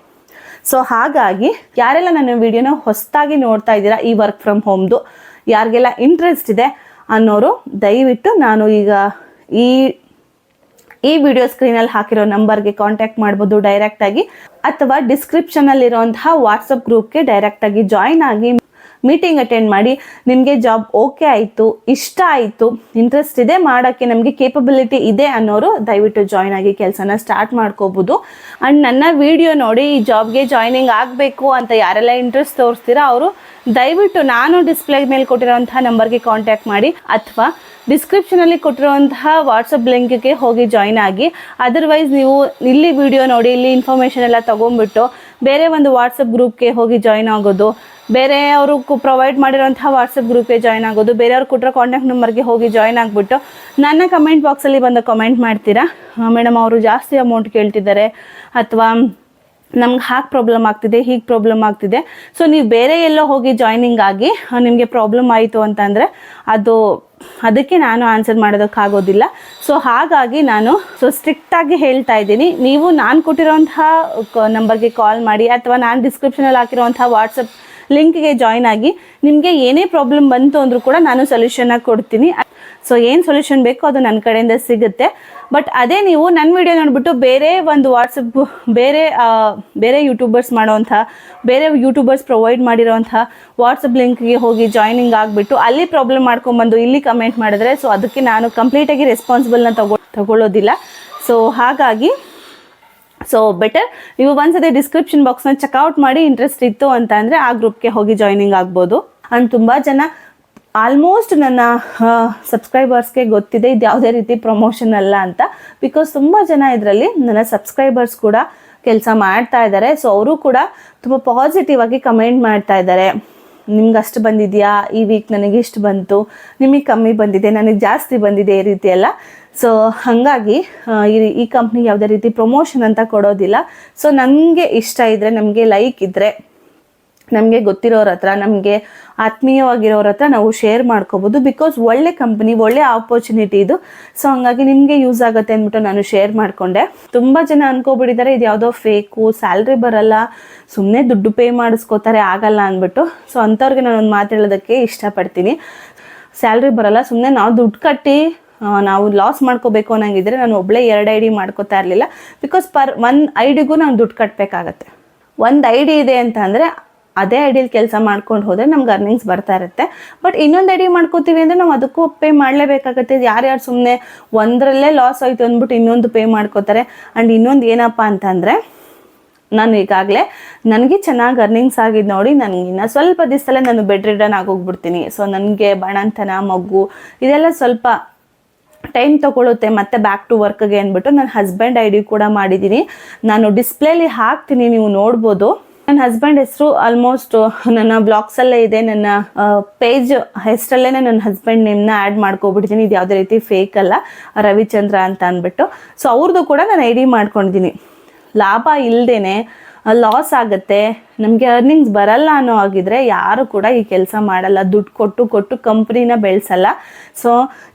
ಸೊ ಹಾಗಾಗಿ ಯಾರೆಲ್ಲ ನನ್ನ ವಿಡಿಯೋನ ಹೊಸದಾಗಿ ನೋಡ್ತಾ ಇದ್ದೀರಾ, ಈ ವರ್ಕ್ ಫ್ರಮ್ ಹೋಮ್ದು ಯಾರಿಗೆಲ್ಲ ಇಂಟ್ರೆಸ್ಟ್ ಇದೆ ಅನ್ನೋರು ದಯವಿಟ್ಟು ನಾನು ಈಗ ಈ ವಿಡಿಯೋ ಸ್ಕ್ರೀನಲ್ಲಿ ಹಾಕಿರೋ ನಂಬರ್ಗೆ ಕಾಂಟ್ಯಾಕ್ಟ್ ಮಾಡ್ಬೋದು ಡೈರೆಕ್ಟಾಗಿ, ಅಥವಾ ಡಿಸ್ಕ್ರಿಪ್ಷನಲ್ಲಿರೋಂತಹ ವಾಟ್ಸಪ್ ಗ್ರೂಪ್ಗೆ ಡೈರೆಕ್ಟಾಗಿ ಜಾಯ್ನ್ ಆಗಿ ಮೀಟಿಂಗ್ ಅಟೆಂಡ್ ಮಾಡಿ, ನಿಮಗೆ ಜಾಬ್ ಓಕೆ ಆಯಿತು, ಇಷ್ಟ ಆಯಿತು, ಇಂಟ್ರೆಸ್ಟ್ ಇದೆ ಮಾಡೋಕ್ಕೆ, ನಮಗೆ ಕೇಪಬಿಲಿಟಿ ಇದೆ ಅನ್ನೋರು ದಯವಿಟ್ಟು ಜಾಯ್ನ್ ಆಗಿ ಕೆಲಸನ ಸ್ಟಾರ್ಟ್ ಮಾಡ್ಕೋಬೋದು. ಆ್ಯಂಡ್ ನನ್ನ ವಿಡಿಯೋ ನೋಡಿ ಈ ಜಾಬ್ಗೆ ಜಾಯ್ನಿಂಗ್ ಆಗಬೇಕು ಅಂತ ಯಾರೆಲ್ಲ ಇಂಟ್ರೆಸ್ಟ್ ತೋರಿಸ್ತೀರಾ ಅವರು ದಯವಿಟ್ಟು ನಾನು ಡಿಸ್ಪ್ಲೇ ಮೇಲೆ ಕೊಟ್ಟಿರೋಂಥ ನಂಬರ್ಗೆ ಕಾಂಟ್ಯಾಕ್ಟ್ ಮಾಡಿ, ಅಥವಾ ಡಿಸ್ಕ್ರಿಪ್ಷನಲ್ಲಿ ಕೊಟ್ಟಿರುವಂತಹ ವಾಟ್ಸಪ್ ಲಿಂಕ್ಗೆ ಹೋಗಿ ಜಾಯ್ನ್ ಆಗಿ. ಅದರ್ವೈಸ್ ನೀವು ಇಲ್ಲಿ ವಿಡಿಯೋ ನೋಡಿ ಇಲ್ಲಿ ಇನ್ಫಾರ್ಮೇಷನ್ ಎಲ್ಲ ತೊಗೊಂಡ್ಬಿಟ್ಟು ಬೇರೆ ಒಂದು ವಾಟ್ಸಪ್ ಗ್ರೂಪ್ಗೆ ಹೋಗಿ ಜಾಯ್ನ್ ಆಗೋದು, ಬೇರೆಯವರು ಪ್ರೊವೈಡ್ ಮಾಡಿರೋಂಥ ವಾಟ್ಸಪ್ ಗ್ರೂಪ್ಗೆ ಜಾಯ್ನ್ ಆಗೋದು, ಬೇರೆಯವ್ರು ಕೊಟ್ಟಿರೋ ಕಾಂಟ್ಯಾಕ್ಟ್ ನಂಬರ್ಗೆ ಹೋಗಿ ಜಾಯ್ನ್ ಆಗಿಬಿಟ್ಟು ನನ್ನ ಕಮೆಂಟ್ ಬಾಕ್ಸಲ್ಲಿ ಬಂದು ಕಮೆಂಟ್ ಮಾಡ್ತೀರಾ, ಮೇಡಮ್ ಅವರು ಜಾಸ್ತಿ ಅಮೌಂಟ್ ಕೇಳ್ತಿದ್ದಾರೆ, ಅಥವಾ ನಮ್ಗೆ ಹಾಗೆ ಪ್ರಾಬ್ಲಮ್ ಆಗ್ತಿದೆ, ಹೀಗೆ ಪ್ರಾಬ್ಲಮ್ ಆಗ್ತಿದೆ. ಸೊ ನೀವು ಬೇರೆ ಎಲ್ಲೋ ಹೋಗಿ ಜಾಯ್ನಿಂಗ್ ಆಗಿ ನಿಮಗೆ ಪ್ರಾಬ್ಲಮ್ ಆಯಿತು ಅಂತಂದರೆ ಅದಕ್ಕೆ ನಾನು ಆನ್ಸರ್ ಮಾಡೋದಕ್ಕಾಗೋದಿಲ್ಲ. ಸೊ ಹಾಗಾಗಿ ನಾನು ಸ್ಟ್ರಿಕ್ಟಾಗಿ ಹೇಳ್ತಾ ಇದ್ದೀನಿ, ನೀವು ನಾನು ಕೊಟ್ಟಿರೋಂಥ ನಂಬರ್ಗೆ ಕಾಲ್ ಮಾಡಿ, ಅಥವಾ ನಾನು ಡಿಸ್ಕ್ರಿಪ್ಷನಲ್ಲಿ ಹಾಕಿರೋಂಥ ವಾಟ್ಸಪ್ ಲಿಂಕ್ಗೆ ಜಾಯ್ನ್ ಆಗಿ, ನಿಮಗೆ ಏನೇ ಪ್ರಾಬ್ಲಮ್ ಬಂತು ಅಂದರೂ ಕೂಡ ನಾನು ಸೊಲ್ಯೂಷನ್ನ ಕೊಡ್ತೀನಿ. ಸೊ ಏನು ಸೊಲ್ಯೂಷನ್ ಬೇಕೋ ಅದು ನನ್ನ ಕಡೆಯಿಂದ ಸಿಗುತ್ತೆ. ಬಟ್ ಅದೇ ನೀವು ನನ್ನ ವಿಡಿಯೋ ನೋಡಿಬಿಟ್ಟು ಬೇರೆ ಒಂದು ವಾಟ್ಸಪ್ ಬೇರೆ ಯೂಟ್ಯೂಬರ್ಸ್ ಮಾಡೋವಂಥ, ಬೇರೆ ಯೂಟ್ಯೂಬರ್ಸ್ ಪ್ರೊವೈಡ್ ಮಾಡಿರೋವಂಥ ವಾಟ್ಸಪ್ ಲಿಂಕ್ಗೆ ಹೋಗಿ ಜಾಯ್ನಿಂಗ್ ಆಗಿಬಿಟ್ಟು ಅಲ್ಲಿ ಪ್ರಾಬ್ಲಮ್ ಮಾಡ್ಕೊಂಬಂದು ಇಲ್ಲಿ ಕಮೆಂಟ್ ಮಾಡಿದ್ರೆ, ಸೊ ಅದಕ್ಕೆ ನಾನು ಕಂಪ್ಲೀಟಾಗಿ ರೆಸ್ಪಾನ್ಸಿಬಲ್ನ ತಗೊಳ್ಳೋದಿಲ್ಲ. ಸೊ ಹಾಗಾಗಿ ಬೆಟರ್ ನೀವು ಒಂದ್ಸತಿ ಡಿಸ್ಕ್ರಿಪ್ಷನ್ ಬಾಕ್ಸ್ನ ಚೆಕ್ಔಟ್ ಮಾಡಿ, ಇಂಟ್ರೆಸ್ಟ್ ಇತ್ತು ಅಂತ ಅಂದರೆ ಆ ಗ್ರೂಪ್ಗೆ ಹೋಗಿ ಜಾಯ್ನಿಂಗ್ ಆಗ್ಬೋದು. ಆ್ಯಂಡ್ ತುಂಬ ಜನ ಆಲ್ಮೋಸ್ಟ್ ನನ್ನ ಸಬ್ಸ್ಕ್ರೈಬರ್ಸ್ಗೆ ಗೊತ್ತಿದೆ ಇದು ಯಾವುದೇ ರೀತಿ ಪ್ರಮೋಷನ್ ಅಲ್ಲ ಅಂತ. ಬಿಕಾಸ್ ತುಂಬ ಜನ ಇದರಲ್ಲಿ ನನ್ನ ಸಬ್ಸ್ಕ್ರೈಬರ್ಸ್ ಕೂಡ ಕೆಲಸ ಮಾಡ್ತಾ ಇದ್ದಾರೆ. ಸೊ ಅವರು ಕೂಡ ತುಂಬ ಪಾಸಿಟಿವ್ ಆಗಿ ಕಮೆಂಟ್ ಮಾಡ್ತಾ ಇದ್ದಾರೆ. ನಿಮ್ಗೆ ಅಷ್ಟು ಬಂದಿದೆಯಾ, ಈ ವೀಕ್ ನನಗೆ ಇಷ್ಟು ಬಂತು, ನಿಮಗೆ ಕಮ್ಮಿ ಬಂದಿದೆ, ನನಗೆ ಜಾಸ್ತಿ ಬಂದಿದೆ, ಈ ರೀತಿ ಎಲ್ಲ. ಸೊ ಹಾಗಾಗಿ ಈ ಕಂಪ್ನಿ ಯಾವುದೇ ರೀತಿ ಪ್ರಮೋಷನ್ ಅಂತ ಕೊಡೋದಿಲ್ಲ. ಸೊ ನನಗೆ ಇಷ್ಟ ಇದ್ದರೆ, ನಮಗೆ ಲೈಕ್ ಇದ್ದರೆ, ನಮಗೆ ಗೊತ್ತಿರೋರ ಹತ್ರ, ನಮಗೆ ಆತ್ಮೀಯವಾಗಿರೋರ ಹತ್ರ ನಾವು ಶೇರ್ ಮಾಡ್ಕೋಬೋದು. ಬಿಕಾಸ್ ಒಳ್ಳೆ ಕಂಪ್ನಿ, ಒಳ್ಳೆ ಆಪರ್ಚುನಿಟಿ ಇದು. ಸೊ ಹಂಗಾಗಿ ನಿಮಗೆ ಯೂಸ್ ಆಗುತ್ತೆ ಅಂದ್ಬಿಟ್ಟು ನಾನು ಶೇರ್ ಮಾಡಿಕೊಂಡೆ. ತುಂಬ ಜನ ಅನ್ಕೋಬಿಟ್ಟಿದ್ದಾರೆ ಇದು ಯಾವುದೋ ಫೇಕು, ಸ್ಯಾಲ್ರಿ ಬರಲ್ಲ, ಸುಮ್ಮನೆ ದುಡ್ಡು ಪೇ ಮಾಡಿಸ್ಕೋತಾರೆ, ಆಗಲ್ಲ ಅಂದ್ಬಿಟ್ಟು. ಸೊ ಅಂಥವ್ರಿಗೆ ನಾನೊಂದು ಮಾತು ಹೇಳೋದಕ್ಕೆ ಇಷ್ಟಪಡ್ತೀನಿ. ಸ್ಯಾಲ್ರಿ ಬರಲ್ಲ, ಸುಮ್ಮನೆ ನಾವು ದುಡ್ಡು ಕಟ್ಟಿ ನಾವು ಲಾಸ್ ಮಾಡ್ಕೋಬೇಕು ಅನ್ನಂಗಿದ್ರೆ ನಾನು ಒಬ್ಬಳೇ 2 ID ಮಾಡ್ಕೋತಾ ಇರಲಿಲ್ಲ. ಬಿಕಾಸ್ ಒಂದು ಐಡಿಗೂ ನಾನು ದುಡ್ಡು ಕಟ್ಟಬೇಕಾಗತ್ತೆ. ಒಂದು ಐಡಿ ಇದೆ ಅಂತ ಅಂದರೆ ಅದೇ ಐಡಿಯಲ್ಲಿ ಕೆಲಸ ಮಾಡ್ಕೊಂಡು ಹೋದರೆ ನಮ್ಗೆ ಅರ್ನಿಂಗ್ಸ್ ಬರ್ತಾ ಇರುತ್ತೆ. ಬಟ್ ಇನ್ನೊಂದು ಐಡಿ ಮಾಡ್ಕೋತೀವಿ ಅಂದರೆ ನಾವು ಅದಕ್ಕೂ ಪೇ ಮಾಡಲೇಬೇಕಾಗತ್ತೆ. ಯಾರ್ಯಾರು ಸುಮ್ಮನೆ ಒಂದರಲ್ಲೇ ಲಾಸ್ ಆಯಿತು ಅಂದ್ಬಿಟ್ಟು ಇನ್ನೊಂದು ಪೇ ಮಾಡ್ಕೋತಾರೆ. ಆ್ಯಂಡ್ ಇನ್ನೊಂದು ಏನಪ್ಪ ಅಂತಂದರೆ, ನಾನು ಈಗಾಗಲೇ ನನಗೆ ಚೆನ್ನಾಗಿ ಅರ್ನಿಂಗ್ಸ್ ಆಗಿದ್ದು ನೋಡಿ, ನನಗೆ ಇನ್ನು ಸ್ವಲ್ಪ ದಿವಸದಲ್ಲೇ ನಾನು ಬೆಡ್ ರಿಡನ್ ಆಗೋಗ್ಬಿಡ್ತೀನಿ. ಸೊ ನನಗೆ ಬಾಣಂತನ, ಮಗು ಇದೆಲ್ಲ ಸ್ವಲ್ಪ ಟೈಮ್ ತೊಗೊಳುತ್ತೆ ಮತ್ತೆ ಬ್ಯಾಕ್ ಟು ವರ್ಕ್ಗೆ ಅಂದ್ಬಿಟ್ಟು ನನ್ನ ಹಸ್ಬೆಂಡ್ ಐಡಿ ಕೂಡ ಮಾಡಿದ್ದೀನಿ. ನಾನು ಡಿಸ್ಪ್ಲೇಲಿ ಹಾಕ್ತೀನಿ, ನೀವು ನೋಡ್ಬೋದು. ನನ್ನ ಹಸ್ಬೆಂಡ್ ಹೆಸರು ಆಲ್ಮೋಸ್ಟ್ ನನ್ನ ಬ್ಲಾಗ್ಸಲ್ಲೇ ಇದೆ. ನನ್ನ ಪೇಜ್ ಹೆಸರಲ್ಲೇ ನನ್ನ ಹಸ್ಬೆಂಡ್ ನೇಮ್ನ ಆ್ಯಡ್ ಮಾಡ್ಕೊಬಿಟ್ಟಿದ್ದೀನಿ. ಇದು ಯಾವುದೇ ರೀತಿ ಫೇಕ್ ಅಲ್ಲ, ರವಿಚಂದ್ರ ಅಂತ ಅಂದ್ಬಿಟ್ಟು. ಸೊ ಅವ್ರದ್ದು ಕೂಡ ನಾನು ಐಡಿ ಮಾಡ್ಕೊಂಡಿದ್ದೀನಿ. ಲಾಭ ಇಲ್ಲದೇನೆ ಲಾಸ್ ಆಗುತ್ತೆ, ನಮಗೆ ಅರ್ನಿಂಗ್ಸ್ ಬರಲ್ಲ ಅನ್ನೋ ಆಗಿದ್ರೆ ಯಾರು ಕೂಡ ಈ ಕೆಲಸ ಮಾಡಲ್ಲ. ದುಡ್ಡು ಕೊಟ್ಟು ಕಂಪ್ನಿನ ಬೆಳೆಸಲ್ಲ. ಸೊ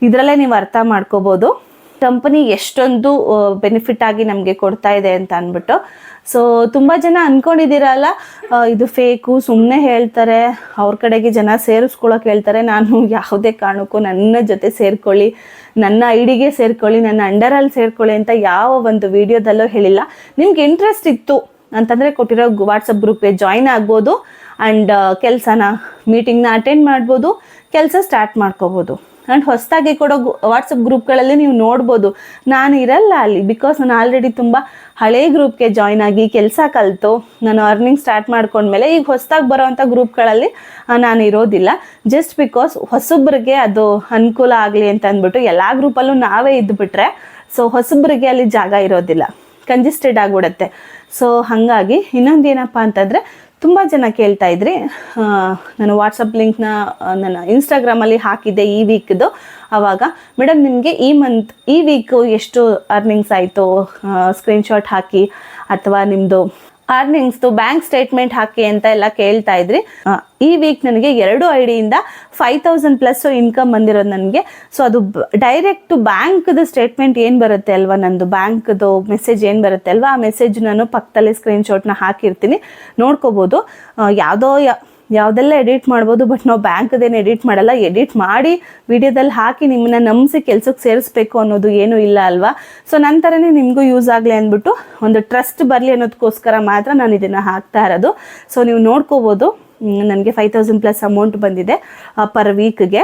ಇದರಲ್ಲೇ ನೀವು ಅರ್ಥ ಮಾಡ್ಕೋಬೋದು ಕಂಪನಿ ಎಷ್ಟೊಂದು ಬೆನಿಫಿಟ್ ಆಗಿ ನಮಗೆ ಕೊಡ್ತಾ ಇದೆ ಅಂತ ಅಂದ್ಬಿಟ್ಟು. ಸೊ ತುಂಬ ಜನ ಅಂದ್ಕೊಂಡಿದ್ದೀರಲ್ಲ ಇದು ಫೇಕು, ಸುಮ್ಮನೆ ಹೇಳ್ತಾರೆ, ಅವ್ರ ಕಡೆಗೆ ಜನ ಸೇರಿಸ್ಕೊಳಕ್ಕೆ ಹೇಳ್ತಾರೆ. ನಾನು ಯಾವುದೇ ಕಾರಣಕ್ಕೂ ನನ್ನ ಜೊತೆ ಸೇರ್ಕೊಳ್ಳಿ, ನನ್ನ ಐಡಿಗೆ ಸೇರ್ಕೊಳ್ಳಿ, ನನ್ನ ಅಂಡರಲ್ಲಿ ಸೇರ್ಕೊಳ್ಳಿ ಅಂತ ಯಾವ ಒಂದು ವಿಡಿಯೋದಲ್ಲೂ ಹೇಳಿಲ್ಲ. ನಿಮ್ಗೆ ಇಂಟ್ರೆಸ್ಟ್ ಇತ್ತು ಅಂತಂದರೆ ಕೊಟ್ಟಿರೋ ವಾಟ್ಸಪ್ ಗ್ರೂಪ್ಗೆ ಜಾಯಿನ್ ಆಗ್ಬೋದು. ಆ್ಯಂಡ್ ಕೆಲಸನ ಮೀಟಿಂಗ್ನ ಅಟೆಂಡ್ ಮಾಡ್ಬೋದು, ಕೆಲಸ ಸ್ಟಾರ್ಟ್ ಮಾಡ್ಕೋಬೋದು. ಆ್ಯಂಡ್ ಹೊಸದಾಗಿ ಕೊಡೋ ವಾಟ್ಸಪ್ ಗ್ರೂಪ್ಗಳಲ್ಲಿ ನೀವು ನೋಡ್ಬೋದು, ನಾನು ಇರಲ್ಲ ಅಲ್ಲಿ. ಬಿಕಾಸ್ ನಾನು ಆಲ್ರೆಡಿ ತುಂಬ ಹಳೇ ಗ್ರೂಪ್ಗೆ ಜಾಯ್ನ್ ಆಗಿ ಕೆಲಸ ಕಲಿತು ನಾನು ಅರ್ನಿಂಗ್ ಸ್ಟಾರ್ಟ್ ಮಾಡ್ಕೊಂಡ್ಮೇಲೆ ಈಗ ಹೊಸದಾಗಿ ಬರೋವಂಥ ಗ್ರೂಪ್ಗಳಲ್ಲಿ ನಾನು ಇರೋದಿಲ್ಲ. ಜಸ್ಟ್ ಬಿಕಾಸ್ ಹೊಸಬ್ರಿಗೆ ಅದು ಅನುಕೂಲ ಆಗಲಿ ಅಂತ ಅಂದ್ಬಿಟ್ಟು ಎಲ್ಲ ಗ್ರೂಪಲ್ಲೂ ನಾವೇ ಇದ್ದುಬಿಟ್ರೆ ಸೊ ಹೊಸಬ್ರಿಗೆ ಅಲ್ಲಿ ಜಾಗ ಇರೋದಿಲ್ಲ, ಕಂಜೆಸ್ಟೆಡ್ ಆಗಿಬಿಡುತ್ತೆ. ಸೊ ಹಾಗಾಗಿ ಇನ್ನೊಂದು ಏನಪ್ಪ ಅಂತಂದರೆ, ತುಂಬ ಜನ ಕೇಳ್ತಾ ಇದ್ರಿ, ನಾನು ವಾಟ್ಸಪ್ ಲಿಂಕ್ನ ನನ್ನ ಇನ್ಸ್ಟಾಗ್ರಾಮಲ್ಲಿ ಹಾಕಿದ್ದೆ ಈ ವೀಕ್ದು. ಆವಾಗ ಮೇಡಮ್ ನಿಮಗೆ ಈ ವೀಕು ಎಷ್ಟು ಅರ್ನಿಂಗ್ಸ್ ಆಯಿತು ಸ್ಕ್ರೀನ್ಶಾಟ್ ಹಾಕಿ, ಅಥವಾ ನಿಮ್ಮದು ಅರ್ನಿಂಗ್ಸ್ದು ಬ್ಯಾಂಕ್ ಸ್ಟೇಟ್ಮೆಂಟ್ ಹಾಕಿ ಅಂತ ಎಲ್ಲ ಕೇಳ್ತಾ ಇದ್ರಿ. ಈ ವೀಕ್ ನನಗೆ 2 ಐಡಿಯಿಂದ 5,000+ ಇನ್ಕಮ್ ಬಂದಿರೋದು ನನಗೆ. ಸೊ ಅದು ಡೈರೆಕ್ಟ್ ಬ್ಯಾಂಕ್ದು ಸ್ಟೇಟ್ಮೆಂಟ್ ಏನು ಬರುತ್ತೆ ಅಲ್ವಾ, ನಂದು ಬ್ಯಾಂಕ್ದು ಮೆಸೇಜ್ ಏನು ಬರುತ್ತೆ ಅಲ್ವಾ, ಆ ಮೆಸೇಜ್ ನಾನು ಪಕ್ಕದಲ್ಲಿ ಸ್ಕ್ರೀನ್ಶಾಟ್ನ ಹಾಕಿರ್ತೀನಿ, ನೋಡ್ಕೋಬೋದು. ಯಾವುದೆಲ್ಲ ಎಡಿಟ್ ಮಾಡ್ಬೋದು, ಬಟ್ ನಾವು ಬ್ಯಾಂಕ್ದೇನು ಎಡಿಟ್ ಮಾಡಲ್ಲ. ಎಡಿಟ್ ಮಾಡಿ ವಿಡಿಯೋದಲ್ಲಿ ಹಾಕಿ ನಿಮ್ಮನ್ನ ನಂಬಿಸಿ ಕೆಲ್ಸಕ್ಕೆ ಸೇರಿಸ್ಬೇಕು ಅನ್ನೋದು ಏನೂ ಇಲ್ಲ ಅಲ್ವಾ. ಸೊ ನಂತರನೇ ನಿಮಗೂ ಯೂಸ್ ಆಗಲಿ ಅಂದ್ಬಿಟ್ಟು, ಒಂದು ಟ್ರಸ್ಟ್ ಬರಲಿ ಅನ್ನೋದಕ್ಕೋಸ್ಕರ ಮಾತ್ರ ನಾನು ಇದನ್ನು ಹಾಕ್ತಾ ಇರೋದು. ಸೊ ನೀವು ನೋಡ್ಕೋಬೋದು, ನನಗೆ 5,000+ ಅಮೌಂಟ್ ಬಂದಿದೆ ಪರ್ ವೀಕ್ಗೆ.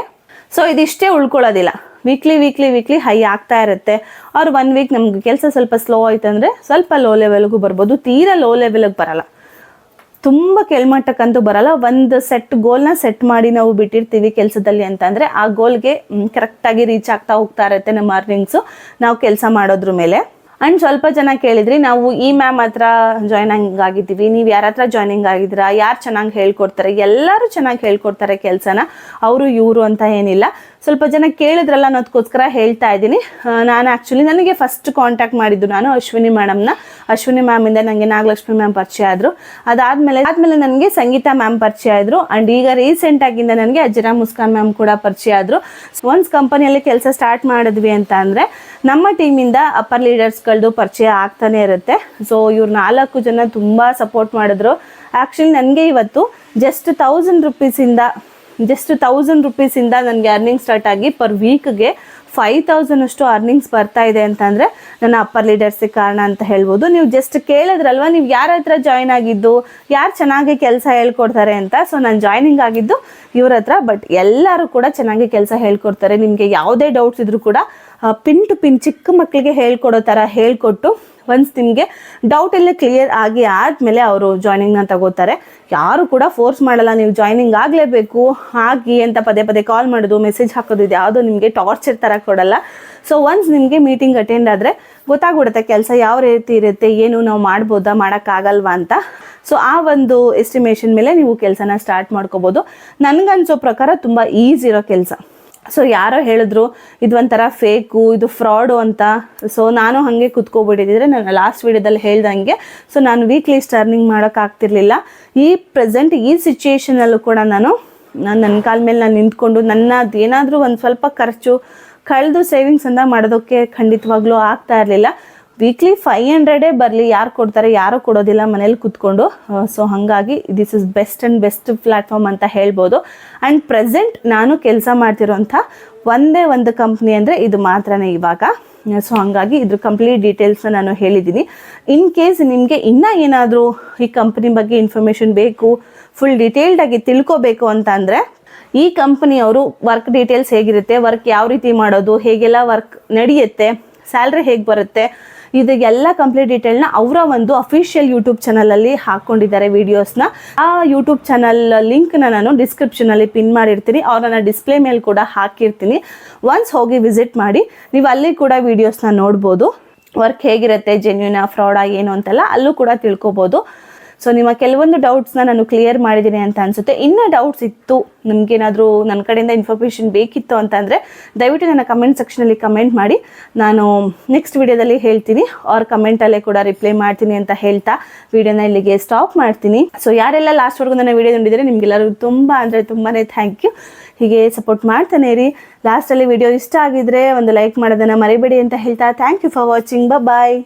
ಸೊ ಇದಿಷ್ಟೇ ಉಳ್ಕೊಳ್ಳೋದಿಲ್ಲ, ವೀಕ್ಲಿ ಹೈ ಆಗ್ತಾ ಇರುತ್ತೆ. ಅವ್ರು 1 ವೀಕ್ ನಮ್ಗೆ ಕೆಲಸ ಸ್ವಲ್ಪ ಸ್ಲೋ ಆಯ್ತು ಅಂದರೆ ಸ್ವಲ್ಪ ಲೋ ಲೆವೆಲ್ಗೂ ಬರ್ಬೋದು. ತೀರಾ ಲೋ ಲೆವೆಲ್ಗೆ ಬರಲ್ಲ, ತುಂಬ ಕೆಳಮಟ್ಟಕ್ಕಂತೂ ಬರಲ್ಲ. ಒಂದು ಗೋಲ್ನ ಸೆಟ್ ಮಾಡಿ ನಾವು ಬಿಟ್ಟಿರ್ತೀವಿ ಕೆಲಸದಲ್ಲಿ ಅಂತಂದರೆ ಆ ಗೋಲ್ಗೆ ಕರೆಕ್ಟಾಗಿ ರೀಚ್ ಆಗ್ತಾ ಹೋಗ್ತಾ ಇರುತ್ತೆ ನಮ್ಮ ಅರ್ನಿಂಗ್ಸು ನಾವು ಕೆಲಸ ಮಾಡೋದ್ರ ಮೇಲೆ. ಆ್ಯಂಡ್ ಸ್ವಲ್ಪ ಜನ ಕೇಳಿದ್ರಿ, ನಾವು ಈ ಮ್ಯಾಮ್ ಹತ್ರ ಜಾಯ್ನಿಂಗ್ ಆಗಿದ್ದೀವಿ, ನೀವು ಯಾರ ಹತ್ರ ಜಾಯ್ನಿಂಗ್ ಆಗಿದ್ದೀರಾ, ಯಾರು ಚೆನ್ನಾಗಿ ಹೇಳ್ಕೊಡ್ತಾರೆ? ಎಲ್ಲರೂ ಚೆನ್ನಾಗಿ ಹೇಳ್ಕೊಡ್ತಾರೆ ಕೆಲಸನ, ಅವರು ಇವರು ಅಂತ ಏನಿಲ್ಲ. ಸ್ವಲ್ಪ ಜನ ಕೇಳಿದ್ರಲ್ಲ ಅನ್ನೋದಕ್ಕೋಸ್ಕರ ಹೇಳ್ತಾ ಇದ್ದೀನಿ. ನಾನು ಆ್ಯಕ್ಚುಲಿ ನನಗೆ ಫಸ್ಟ್ ಕಾಂಟ್ಯಾಕ್ಟ್ ಮಾಡಿದ್ದು ನಾನು ಅಶ್ವಿನಿ ಮ್ಯಾಡಮ್ನ. ಅಶ್ವಿನಿ ಮ್ಯಾಮಿಂದ ನನಗೆ ನಾಗಲಕ್ಷ್ಮಿ ಮ್ಯಾಮ್ ಪರಿಚಯ ಆದರು. ಅದಾದಮೇಲೆ ನನಗೆ ಸಂಗೀತಾ ಮ್ಯಾಮ್ ಪರಿಚಯ ಆದರು. ಆ್ಯಂಡ್ ಈಗ ರೀಸೆಂಟಾಗಿಂದ ನನಗೆ ಅಜ್ಜರಾ ಮುಸ್ಕಾನ್ ಮ್ಯಾಮ್ ಕೂಡ ಪರಿಚಯ ಆದರು. ಒನ್ಸ್ ಕಂಪನಿಯಲ್ಲಿ ಕೆಲಸ ಸ್ಟಾರ್ಟ್ ಮಾಡಿದ್ವಿ ಅಂತ ಅಂದರೆ ನಮ್ಮ ಟೀಮಿಂದ ಅಪ್ಪರ್ ಲೀಡರ್ಸ್ಗಳದ್ದು ಪರಿಚಯ ಆಗ್ತಾನೆ ಇರುತ್ತೆ. ಸೊ ಇವ್ರು 4 ಜನ ತುಂಬ ಸಪೋರ್ಟ್ ಮಾಡಿದ್ರು. ಆ್ಯಕ್ಚುಲಿ ನನಗೆ ಇವತ್ತು ಜಸ್ಟ್ 1,000 ರುಪೀಸಿಂದ ನನಗೆ ಅರ್ನಿಂಗ್ ಸ್ಟಾರ್ಟ್ ಆಗಿ ಪರ್ ವೀಕ್ಗೆ 5,000 ಅಷ್ಟು ಅರ್ನಿಂಗ್ಸ್ ಬರ್ತಾ ಇದೆ ಅಂತಂದರೆ ನನ್ನ ಅಪ್ಪರ್ ಲೀಡರ್ಸಿಗೆ ಕಾರಣ ಅಂತ ಹೇಳ್ಬೋದು. ನೀವು ಜಸ್ಟ್ ಕೇಳಿದ್ರಲ್ವ, ನೀವು ಯಾರ ಹತ್ರ ಜಾಯ್ನ್ ಆಗಿದ್ದು, ಯಾರು ಚೆನ್ನಾಗಿ ಕೆಲಸ ಹೇಳ್ಕೊಡ್ತಾರೆ ಅಂತ. ಸೊ ನಾನು ಜಾಯ್ನಿಂಗ್ ಆಗಿದ್ದು ಇವ್ರ ಹತ್ರ. ಬಟ್ ಎಲ್ಲರೂ ಕೂಡ ಚೆನ್ನಾಗಿ ಕೆಲಸ ಹೇಳ್ಕೊಡ್ತಾರೆ. ನಿಮಗೆ ಯಾವುದೇ ಡೌಟ್ಸ್ ಇದ್ರೂ ಕೂಡ ಪಿನ್ ಟು ಪಿನ್ ಚಿಕ್ಕ ಮಕ್ಕಳಿಗೆ ಹೇಳ್ಕೊಡೋ ಥರ ಹೇಳ್ಕೊಟ್ಟು ಒನ್ಸ್ ನಿಮಗೆ ಡೌಟ್ ಎಲ್ಲ ಕ್ಲಿಯರ್ ಆದಮೇಲೆ ಅವರು ಜಾಯ್ನಿಂಗ್ನ ತಗೋತಾರೆ. ಯಾರು ಕೂಡ ಫೋರ್ಸ್ ಮಾಡಲ್ಲ ನೀವು ಜಾಯ್ನಿಂಗ್ ಆಗಲೇಬೇಕು ಆಗಿ ಅಂತ ಪದೇ ಪದೇ ಕಾಲ್ ಮಾಡೋದು ಮೆಸೇಜ್ ಹಾಕೋದು ಇದು ಯಾವುದೋ ನಿಮಗೆ ಟಾರ್ಚರ್ ಥರ ಕೊಡಲ್ಲ. ಸೊ ಒನ್ಸ್ ನಿಮಗೆ ಮೀಟಿಂಗ್ ಅಟೆಂಡ್ ಆದರೆ ಗೊತ್ತಾಗ್ಬಿಡುತ್ತೆ ಕೆಲಸ ಯಾವ ರೀತಿ ಇರುತ್ತೆ, ಏನು ನಾವು ಮಾಡ್ಬೋದಾ ಮಾಡೋಕ್ಕಾಗಲ್ವಾ ಅಂತ. ಸೊ ಆ ಒಂದು ಎಸ್ಟಿಮೇಷನ್ ಮೇಲೆ ನೀವು ಕೆಲಸನ ಸ್ಟಾರ್ಟ್ ಮಾಡ್ಕೋಬೋದು. ನನಗನ್ಸೋ ಪ್ರಕಾರ ತುಂಬ ಈಸಿ ಇರೋ ಕೆಲಸ. ಸೊ ಯಾರೋ ಹೇಳಿದ್ರು ಇದು ಒಂಥರ ಫೇಕು, ಇದು ಫ್ರಾಡು ಅಂತ. ಸೊ ನಾನು ಹಾಗೆ ಕುತ್ಕೊಬಿಟ್ಟಿದ್ರೆ ನಾನು ಲಾಸ್ಟ್ ವೀಡಿಯೋದಲ್ಲಿ ಹೇಳ್ದಂಗೆ ಸೊ ನಾನು ವೀಕ್ಲಿ ಅರ್ನಿಂಗ್ ಮಾಡೋಕ್ಕಾಗ್ತಿರ್ಲಿಲ್ಲ. ಈ ಪ್ರೆಸೆಂಟ್ ಈ ಸಿಚುಯೇಷನಲ್ಲೂ ಕೂಡ ನಾನು ನನ್ನ ಕಾಲ ಮೇಲೆ ನಾನು ನಿಂತ್ಕೊಂಡು ನನ್ನದು ಏನಾದರೂ ಒಂದು ಸ್ವಲ್ಪ ಖರ್ಚು ಕಳೆದು ಸೇವಿಂಗ್ಸ್ ಅಂತ ಮಾಡೋದಕ್ಕೆ ಖಂಡಿತವಾಗ್ಲೂ ಆಗ್ತಾ ಇರಲಿಲ್ಲ. ವೀಕ್ಲಿ 500 ಬರಲಿ, ಯಾರು ಕೊಡ್ತಾರೆ, ಯಾರೂ ಕೊಡೋದಿಲ್ಲ ಮನೇಲಿ ಕೂತ್ಕೊಂಡು. ಸೊ ಹಾಗಾಗಿ this is best and best platform ಅಂತ ಹೇಳ್ಬೋದು. ಆ್ಯಂಡ್ ಪ್ರೆಸೆಂಟ್ ನಾನು ಕೆಲಸ ಮಾಡ್ತಿರೋಂಥ ಒಂದೇ ಒಂದು ಕಂಪ್ನಿ ಅಂದರೆ ಇದು ಮಾತ್ರನೇ ಇವಾಗ. ಸೊ ಹಾಗಾಗಿ ಇದ್ರ ಕಂಪ್ಲೀಟ್ ಡೀಟೇಲ್ಸ್ನ ನಾನು ಹೇಳಿದ್ದೀನಿ. ಇನ್ ಕೇಸ್ ನಿಮಗೆ ಇನ್ನೂ ಏನಾದರೂ ಈ ಕಂಪ್ನಿ ಬಗ್ಗೆ ಇನ್ಫಾರ್ಮೇಷನ್ ಬೇಕು, ಫುಲ್ ಡೀಟೇಲ್ಡಾಗಿ ತಿಳ್ಕೊಬೇಕು ಅಂತ ಅಂದರೆ ಈ ಕಂಪ್ನಿಯವರು ವರ್ಕ್ ಡೀಟೇಲ್ಸ್ ಹೇಗಿರುತ್ತೆ, ವರ್ಕ್ ಯಾವ ರೀತಿ ಮಾಡೋದು, ಹೇಗೆಲ್ಲ ವರ್ಕ್ ನಡೆಯುತ್ತೆ, ಸ್ಯಾಲ್ರಿ ಹೇಗೆ ಬರುತ್ತೆ, ಇದೆಲ್ಲ ಕಂಪ್ಲೀಟ್ ಡೀಟೇಲ್ನ ಅವರ ಒಂದು ಅಫಿಷಿಯಲ್ ಯೂಟ್ಯೂಬ್ ಚಾನಲಲ್ಲಿ ಹಾಕ್ಕೊಂಡಿದ್ದಾರೆ ವೀಡಿಯೋಸ್ನ. ಆ ಯೂಟ್ಯೂಬ್ ಚಾನಲ್ ಲಿಂಕ್ನ ನಾನು ಡಿಸ್ಕ್ರಿಪ್ಷನಲ್ಲಿ ಪಿನ್ ಮಾಡಿರ್ತೀನಿ, ಅವ್ರನ್ನ ಡಿಸ್ಪ್ಲೇ ಮೇಲೆ ಕೂಡ ಹಾಕಿರ್ತೀನಿ. ಒನ್ಸ್ ಹೋಗಿ ವಿಸಿಟ್ ಮಾಡಿ, ನೀವು ಅಲ್ಲಿ ಕೂಡ ವೀಡಿಯೋಸ್ನ ನೋಡ್ಬೋದು. ವರ್ಕ್ ಹೇಗಿರುತ್ತೆ, ಜೆನ್ಯೂನಾ ಫ್ರಾಡಾ ಏನು ಅಂತೆಲ್ಲ ಅಲ್ಲೂ ಕೂಡ ತಿಳ್ಕೊಬೋದು. ಸೊ ನಿಮ್ಮ ಕೆಲವೊಂದು ಡೌಟ್ಸ್ನ ನಾನು ಕ್ಲಿಯರ್ ಮಾಡಿದ್ದೀನಿ ಅಂತ ಅನಿಸುತ್ತೆ. ಇನ್ನೂ ಡೌಟ್ಸ್ ಇತ್ತು, ನಿಮಗೇನಾದರೂ ನನ್ನ ಕಡೆಯಿಂದ ಇನ್ಫಾರ್ಮೇಷನ್ ಬೇಕಿತ್ತು ಅಂತಂದರೆ ದಯವಿಟ್ಟು ನನ್ನ ಕಮೆಂಟ್ ಸೆಕ್ಷನಲ್ಲಿ ಕಮೆಂಟ್ ಮಾಡಿ, ನಾನು ನೆಕ್ಸ್ಟ್ ವಿಡಿಯೋದಲ್ಲಿ ಹೇಳ್ತೀನಿ ಅವ್ರ ಕಮೆಂಟಲ್ಲೇ ಕೂಡ ರಿಪ್ಲೈ ಮಾಡ್ತೀನಿ ಅಂತ ಹೇಳ್ತಾ ವಿಡಿಯೋನ ಇಲ್ಲಿಗೆ ಸ್ಟಾಪ್ ಮಾಡ್ತೀನಿ. ಸೊ ಯಾರೆಲ್ಲ ಲಾಸ್ಟ್ವರೆಗೂ ನನ್ನ ವಿಡಿಯೋ ನೋಡಿದರೆ ನಿಮಗೆಲ್ಲರೂ ತುಂಬ ಅಂದರೆ ತುಂಬಾ ಥ್ಯಾಂಕ್ ಯು. ಹೀಗೆ ಸಪೋರ್ಟ್ ಮಾಡ್ತಾನೆ ಇರಿ. ಲಾಸ್ಟಲ್ಲಿ ವಿಡಿಯೋ ಇಷ್ಟ ಆಗಿದ್ರೆ ಒಂದು ಲೈಕ್ ಮಾಡೋದನ್ನು ಮರಿಬೇಡಿ ಅಂತ ಹೇಳ್ತಾ thank you for watching. Bye.